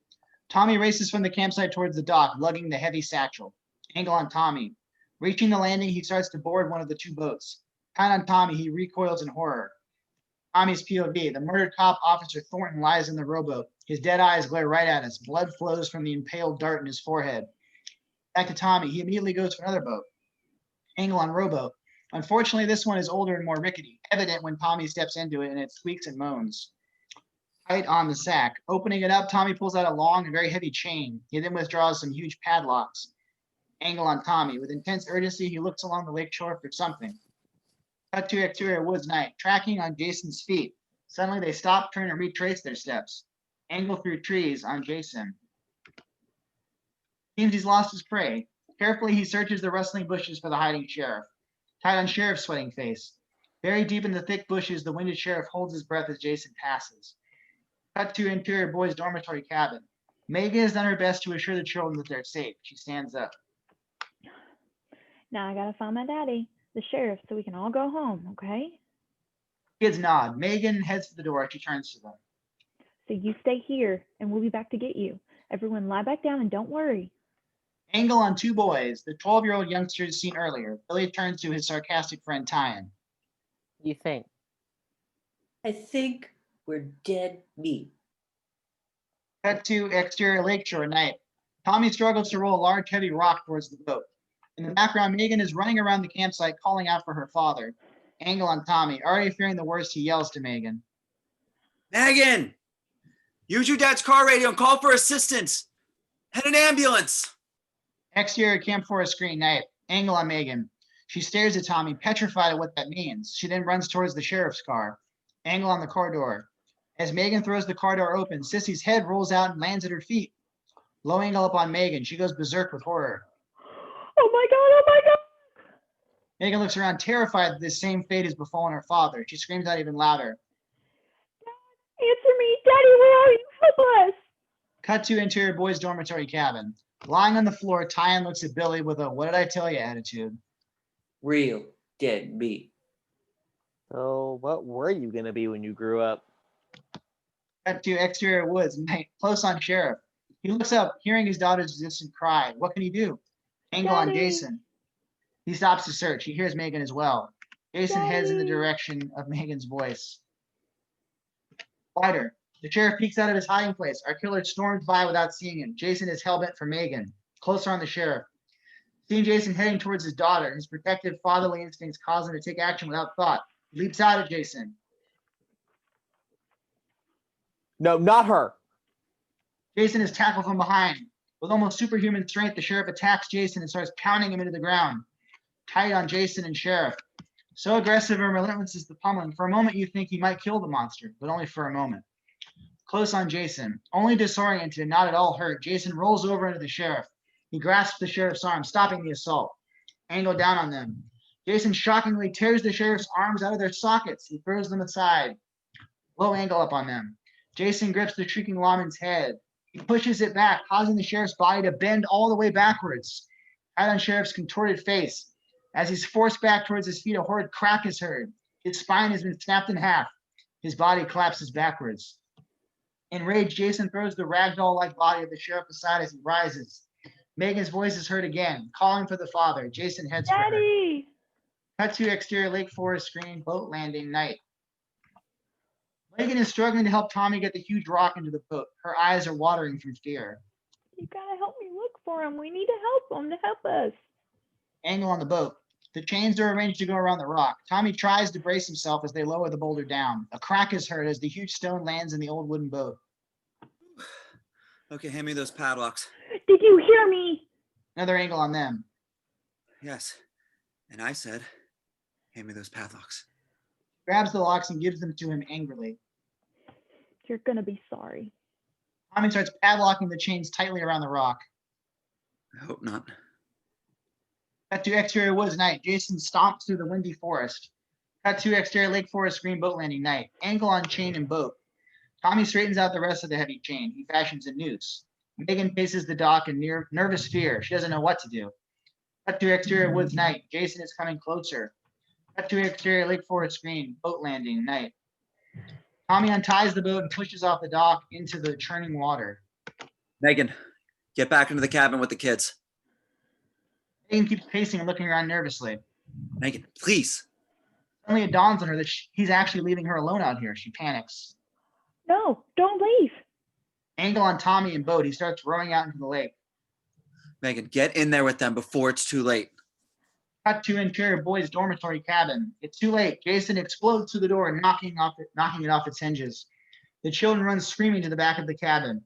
Tommy races from the campsite towards the dock, lugging the heavy satchel. Angle on Tommy. Reaching the landing, he starts to board one of the two boats. Tied on Tommy, he recoils in horror. Tommy's POV. The murdered cop, Officer Thornton, lies in the rowboat. His dead eyes glare right at us. Blood flows from the impaled dart in his forehead. Back to Tommy. He immediately goes for another boat. Angle on rowboat. Unfortunately, this one is older and more rickety, evident when Tommy steps into it and it squeaks and moans. Tight on the sack. Opening it up, Tommy pulls out a long and very heavy chain. He then withdraws some huge padlocks. Angle on Tommy. With intense urgency, he looks along the lakeshore for something. Cut to exterior woods night, tracking on Jason's feet. Suddenly they stop, turn, and retrace their steps. Angle through trees on Jason. Seems he's lost his prey. Carefully, he searches the rustling bushes for the hiding sheriff. Tied on Sheriff's sweating face. Buried deep in the thick bushes, the winded sheriff holds his breath as Jason passes. Cut to interior boys' dormitory cabin. Megan has done her best to assure the children that they're safe. She stands up. Now I gotta find my daddy, the sheriff, so we can all go home, okay? Kids nod. Megan heads to the door. She turns to them. So you stay here, and we'll be back to get you. Everyone lie back down and don't worry. Angle on two boys, the 12-year-old youngsters seen earlier. Billy turns to his sarcastic friend Tyan. What do you think? I think we're dead meat. Cut to exterior lakeshore night. Tommy struggles to roll a large, heavy rock towards the boat. In the background, Megan is running around the campsite calling out for her father. Angle on Tommy. Already fearing the worst, he yells to Megan. Megan, use your dad's car radio and call for assistance. And an ambulance. Exterior Camp Forest screen night. Angle on Megan. She stares at Tommy, petrified at what that means. She then runs towards the sheriff's car. Angle on the car door. As Megan throws the car door open, Sissy's head rolls out and lands at her feet. Low angle up on Megan. She goes berserk with horror. Oh my god, oh my god! Megan looks around, terrified that this same fate has befallen her father. She screams out even louder. Answer me! Daddy, where are you? Help us! Cut to interior boys' dormitory cabin. Lying on the floor, Tyan looks at Billy with a "what did I tell you" attitude. Real dead meat. So what were you gonna be when you grew up? Cut to exterior woods night, close on Sheriff. He looks up, hearing his daughter's distant cry. What can he do? Angle on Daddy. Jason. He stops to search. He hears Megan as well. Jason heads in the Daddy. direction of Megan's voice. Wider. The sheriff peeks out of his hiding place. Our killer storms by without seeing him. Jason is hellbent for Megan. Closer on the sheriff. Seeing Jason heading towards his daughter, his protective fatherly instincts cause him to take action without thought. He leaps out at Jason. No, not her. Jason is tackled from behind. With almost superhuman strength, the sheriff attacks Jason and starts pounding him into the ground. Tight on Jason and Sheriff. So aggressive and relentless is the pummeling. For a moment, you think he might kill the monster, but only for a moment. Close on Jason. Only disoriented, not at all hurt, Jason rolls over into the sheriff. He grasps the sheriff's arm, stopping the assault. Angle down on them. Jason shockingly tears the sheriff's arms out of their sockets. He throws them aside. Low angle up on them. Jason grips the shrieking lawman's head. He pushes it back, causing the sheriff's body to bend all the way backwards. Out on Sheriff's contorted face. As he's forced back towards his feet, a horrid crack is heard. His spine has been snapped in half. His body collapses backwards. Enraged, Jason throws the ragdoll-like body of the sheriff aside as he rises. Megan's voice is heard again, calling for the father. Jason heads for her. Daddy! Cut to exterior Lake Forest screen, boat landing night. Megan is struggling to help Tommy get the huge rock into the boat. Her eyes are watering from fear. You gotta help me look for him. We need to help him to help us. Angle on the boat. The chains are arranged to go around the rock. Tommy tries to brace himself as they lower the boulder down. A crack is heard as the huge stone lands in the old wooden boat. Okay, hand me those padlocks. Did you hear me? Another angle on them. Yes. And I said, hand me those padlocks. Grabs the locks and gives them to him angrily. You're gonna be sorry. Tommy starts padlocking the chains tightly around the rock. I hope not. Cut to exterior woods night. Jason stomps through the windy forest. Cut to exterior Lake Forest screen boat landing night. Angle on chain and boat. Tommy straightens out the rest of the heavy chain. He fashions a noose. Megan paces the dock in nervous fear. She doesn't know what to do. Cut to exterior woods night. Jason is coming closer. Cut to exterior Lake Forest screen boat landing night. Tommy unties the boat and pushes off the dock into the churning water. Megan, get back into the cabin with the kids. Megan keeps pacing and looking around nervously. Megan, please. Suddenly it dawns on her that he's actually leaving her alone out here. She panics. No, don't leave. Angle on Tommy and boat. He starts rowing out into the lake. Megan, get in there with them before it's too late. Cut to interior boys' dormitory cabin. It's too late. Jason explodes through the door, knocking it off its hinges. The children run screaming to the back of the cabin.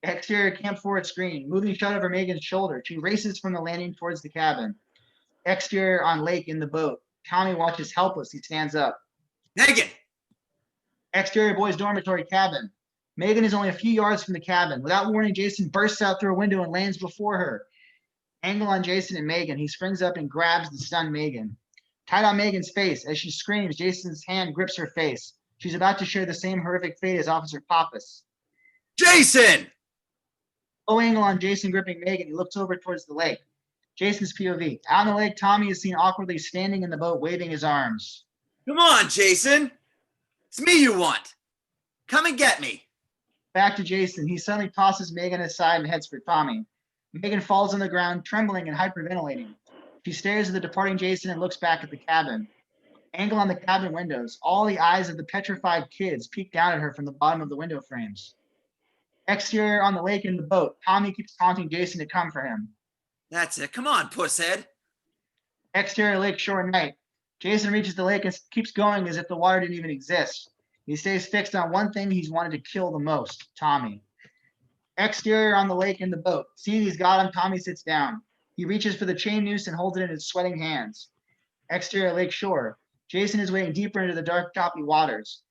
Exterior camp forward screen. Moving shot over Megan's shoulder. She races from the landing towards the cabin. Exterior on lake in the boat. Tommy watches helpless. He stands up. Megan! Exterior boys dormitory cabin. Megan is only a few yards from the cabin. Without warning, Jason bursts out through a window and lands before her. Angle on Jason and Megan. He springs up and grabs the stunned Megan. Tied on Megan's face. As she screams, Jason's hand grips her face. She's about to share the same horrific fate as Officer Pappas. Jason! Low angle on Jason gripping Megan. He looks over towards the lake. Jason's POV. Out in the lake, Tommy is seen awkwardly standing in the boat, waving his arms. Come on, Jason. It's me you want. Come and get me. Back to Jason. He suddenly tosses Megan aside and heads for Tommy. Megan falls on the ground, trembling and hyperventilating. She stares at the departing Jason and looks back at the cabin. Angle on the cabin windows. All the eyes of the petrified kids peek down at her from the bottom of the window frames. Exterior on the lake in the boat. Tommy keeps taunting Jason to come for him. That's it. Come on, pusshead. Exterior lake shore night. Jason reaches the lake and keeps going as if the water didn't even exist. He stays fixed on one thing he's wanted to kill the most, Tommy. Exterior on the lake in the boat. Seeing he's got him, Tommy sits down. He reaches for the chain noose and holds it in his sweating hands. Exterior lake shore. Jason is wading deeper into the dark, choppy waters.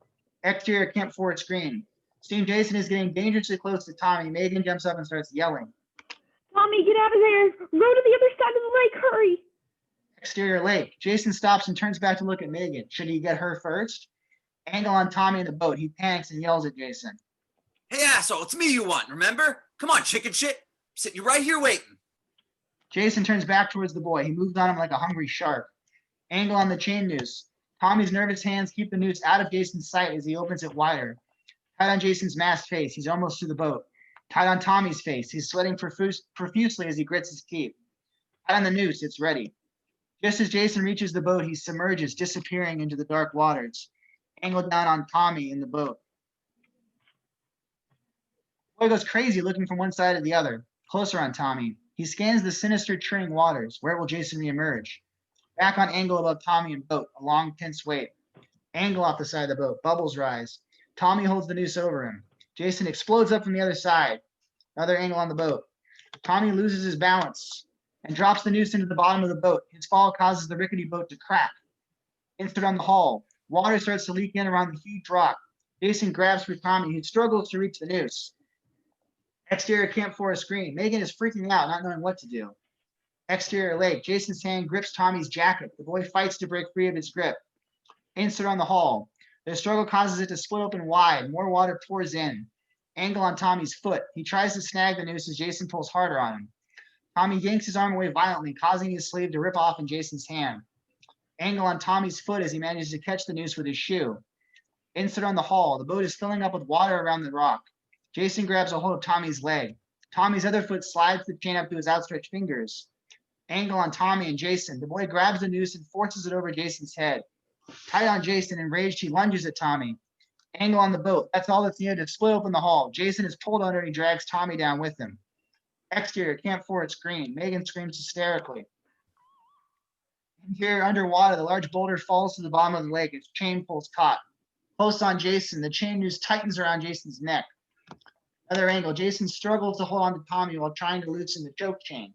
Exterior camp forward screen. Seeing Jason is getting dangerously close to Tommy, Megan jumps up and starts yelling. Tommy, get out of there! Row to the other side of the lake, hurry! Exterior lake. Jason stops and turns back to look at Megan. Should he get her first? Angle on Tommy in the boat. He panics and yells at Jason. Hey, asshole, it's me you want, remember? Come on, chicken shit. I'm sitting right here waiting. Jason turns back towards the boy. He moves on him like a hungry shark. Angle on the chain noose. Tommy's nervous hands keep the noose out of Jason's sight as he opens it wider. Tied on Jason's masked face. He's almost to the boat. Tied on Tommy's face. He's sweating profusely as he grits his teeth. Tied on the noose. It's ready. Just as Jason reaches the boat, he submerges, disappearing into the dark waters. Angled down on Tommy in the boat. The boy goes crazy looking from one side to the other. Closer on Tommy. He scans the sinister churning waters. Where will Jason reemerge? Back on angle above Tommy and boat. A long, tense wait. Angle off the side of the boat. Bubbles rise. Tommy holds the noose over him. Jason explodes up from the other side. Another angle on the boat. Tommy loses his balance and drops the noose into the bottom of the boat. His fall causes the rickety boat to crack. Insert on the hull. Water starts to leak in around the huge rock. Jason grabs for Tommy, who struggles to reach the noose. Exterior camp forest screen. Megan is freaking out, not knowing what to do. Exterior lake. Jason's hand grips Tommy's jacket. The boy fights to break free of his grip. Insert on the hull. The struggle causes it to split open wide. More water pours in. Angle on Tommy's foot. He tries to snag the noose as Jason pulls harder on him. Tommy yanks his arm away violently, causing his sleeve to rip off in Jason's hand. Angle on Tommy's foot as he manages to catch the noose with his shoe. Insert on the hull. The boat is filling up with water around the rock. Jason grabs a hold of Tommy's leg. Tommy's other foot slides the chain up to his outstretched fingers. Angle on Tommy and Jason. The boy grabs the noose and forces it over Jason's head. Tied on Jason, enraged, he lunges at Tommy. Angle on the boat. That's all that's needed to split open the hull. Jason is pulled under and he drags Tommy down with him. Exterior, camp forward screen. Megan screams hysterically. Interior, underwater, the large boulder falls to the bottom of the lake. Its chain pulls taut. Close on Jason, the chain noose tightens around Jason's neck. Other angle, Jason struggles to hold on to Tommy while trying to loosen the choke chain.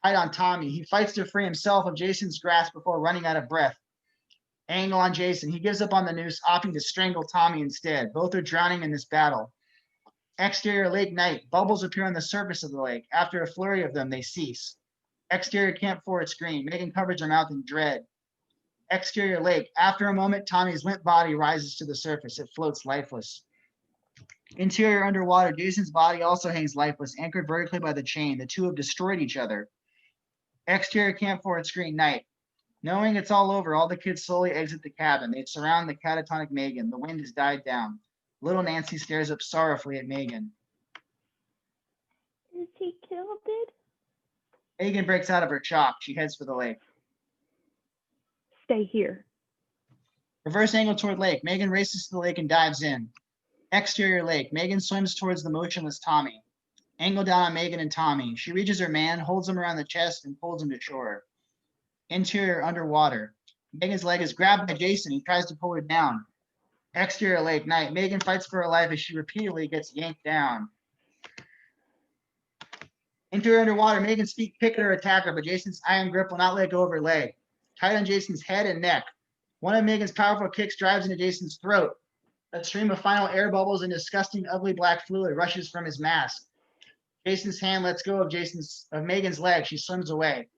Tight on Tommy, he fights to free himself of Jason's grasp before running out of breath. Angle on Jason, he gives up on the noose, opting to strangle Tommy instead. Both are drowning in this battle. Exterior lake night, bubbles appear on the surface of the lake. After a flurry of them, they cease. Exterior camp forward screen, Megan covers her mouth in dread. Exterior lake, after a moment, Tommy's limp body rises to the surface. It floats lifeless. Interior underwater, Jason's body also hangs lifeless, anchored vertically by the chain. The two have destroyed each other. Exterior camp forward screen night. Knowing it's all over, all the kids slowly exit the cabin. They surround the catatonic Megan. The wind has died down. Little Nancy stares up sorrowfully at Megan. Is he killed it? Megan breaks out of her shock. She heads for the lake. Stay here. Reverse angle toward lake. Megan races to the lake and dives in. Exterior lake. Megan swims towards the motionless Tommy. Angle down on Megan and Tommy. She reaches her man, holds him around the chest, and pulls him to shore. Interior underwater. Megan's leg is grabbed by Jason. He tries to pull her down. Exterior lake night. Megan fights for her life as she repeatedly gets yanked down. Into her underwater, Megan's feet pick at her attacker, but Jason's iron grip will not let go of her leg. Tight on Jason's head and neck. One of Megan's powerful kicks drives into Jason's throat. A stream of final air bubbles and disgusting, ugly black fluid rushes from his mask. Jason's hand lets go of Megan's leg. She swims away.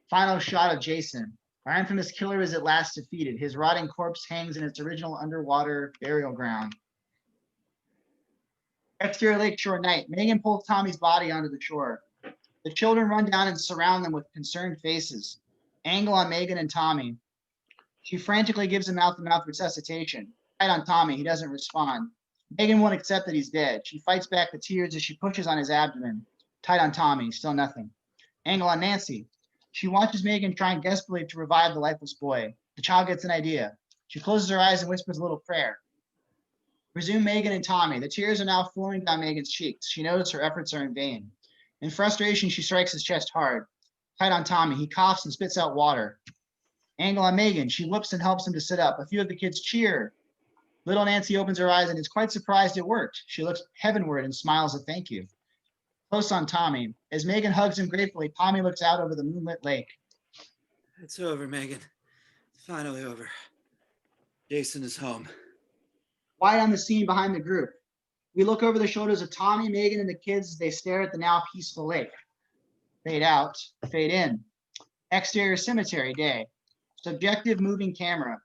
Final shot of Jason. Our infamous killer is at last defeated. His rotting corpse hangs in its original underwater burial ground. Exterior lakeshore night. Megan pulls Tommy's body onto the shore. The children run down and surround them with concerned faces. Angle on Megan and Tommy. She frantically gives him mouth-to-mouth resuscitation. Tight on Tommy, he doesn't respond. Megan won't accept that he's dead. She fights back the tears as she pushes on his abdomen. Tight on Tommy, still nothing. Angle on Nancy. She watches Megan trying desperately to revive the lifeless boy. The child gets an idea. She closes her eyes and whispers a little prayer. Resume Megan and Tommy. The tears are now flowing down Megan's cheeks. She knows her efforts are in vain. In frustration, she strikes his chest hard. Tight on Tommy. He coughs and spits out water. Angle on Megan. She whoops and helps him to sit up. A few of the kids cheer. Little Nancy opens her eyes and is quite surprised it worked. She looks heavenward and smiles a thank you. Close on Tommy. As Megan hugs him gratefully, Tommy looks out over the moonlit lake. It's over, Megan. It's finally over. Jason is home. Wide on the scene behind the group. We look over the shoulders of Tommy, Megan, and the kids as they stare at the now peaceful lake. Fade out, fade in. Exterior cemetery day. Subjective moving camera.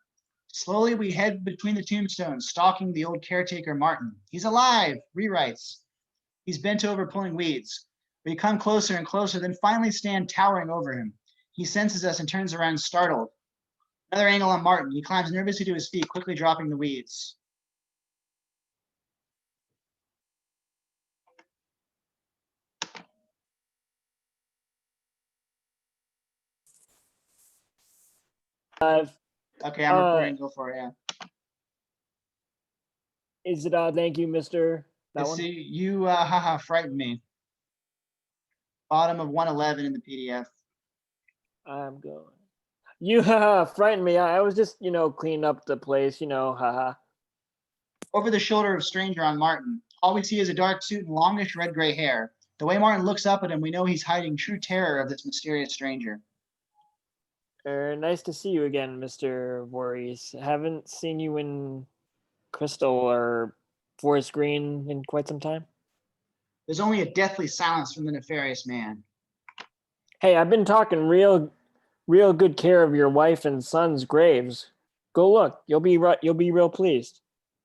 Slowly we head between the tombstones, stalking the old caretaker Martin. He's alive, rewrites. He's bent over pulling weeds. We come closer and closer, then finally stand towering over him. He senses us and turns around startled. Another angle on Martin. He climbs nervously to his feet, quickly dropping the weeds. Okay, I'm recording. Go for it. Yeah. Is it thank you, Mr. That Let's one? see, you frightened me. Bottom of 111 in the PDF. I'm going. You frightened me. I was just, cleaning up the place, haha. Over the shoulder of stranger on Martin. All we see is a dark suit and longish red-gray hair. The way Martin looks up at him, we know he's hiding true terror of this mysterious stranger. Nice to see you again, Mr. Voorhees. Haven't seen you in Crystal or Forest Green in quite some time. There's only a deathly silence from the nefarious man. Hey, I've been talking real good care of your wife and son's graves. Go look. You'll be real pleased.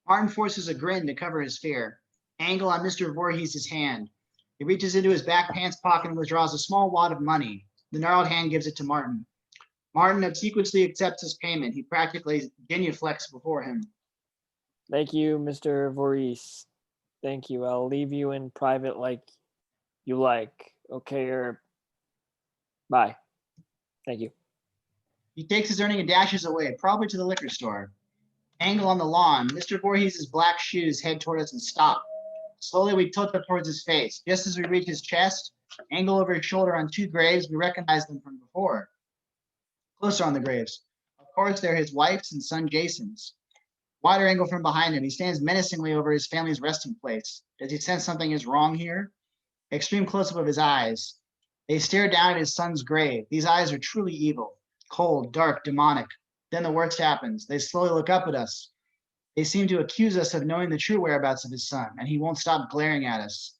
Martin forces a grin to cover his fear. Angle on Mr. Voorhees' hand. He reaches into his back pants pocket and withdraws a small wad of money. The gnarled hand gives it to Martin. Martin obsequiously accepts his payment. He practically genuflects before him. Thank you, Mr. Voorhees. Thank you. I'll leave you in private like you like. Okay, or bye. Thank you. He takes his earning and dashes away, probably to the liquor store. Angle on the lawn. Mr. Voorhees' black shoes head toward us and stop. Slowly, we tilt up towards his face. Just as we reach his chest, angle over his shoulder on two graves, we recognize them from before. Closer on the graves. Of course, they're his wife's and son Jason's. Wider angle from behind him. He stands menacingly over his family's resting place. Does he sense something is wrong here? Extreme close-up of his eyes. They stare down at his son's grave. These eyes are truly evil. Cold, dark, demonic. Then the worst happens. They slowly look up at us. They seem to accuse us of knowing the true whereabouts of his son, and he won't stop glaring at us.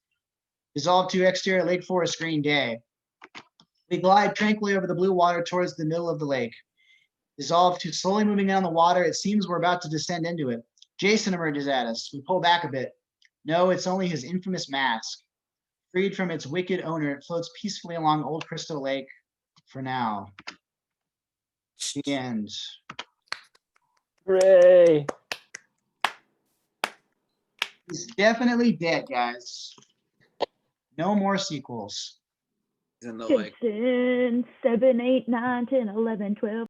Dissolved to exterior Lake Forest Green day. We glide tranquilly over the blue water towards the middle of the lake. Dissolved to slowly moving down the water. It seems we're about to descend into it. Jason emerges at us. We pull back a bit. No, it's only his infamous mask. Freed from its wicked owner, it floats peacefully along Old Crystal Lake for now. The end. Hooray! He's definitely dead, guys. No more sequels. He's in the lake. 6, 7, 8, 9, 10, 11, 12.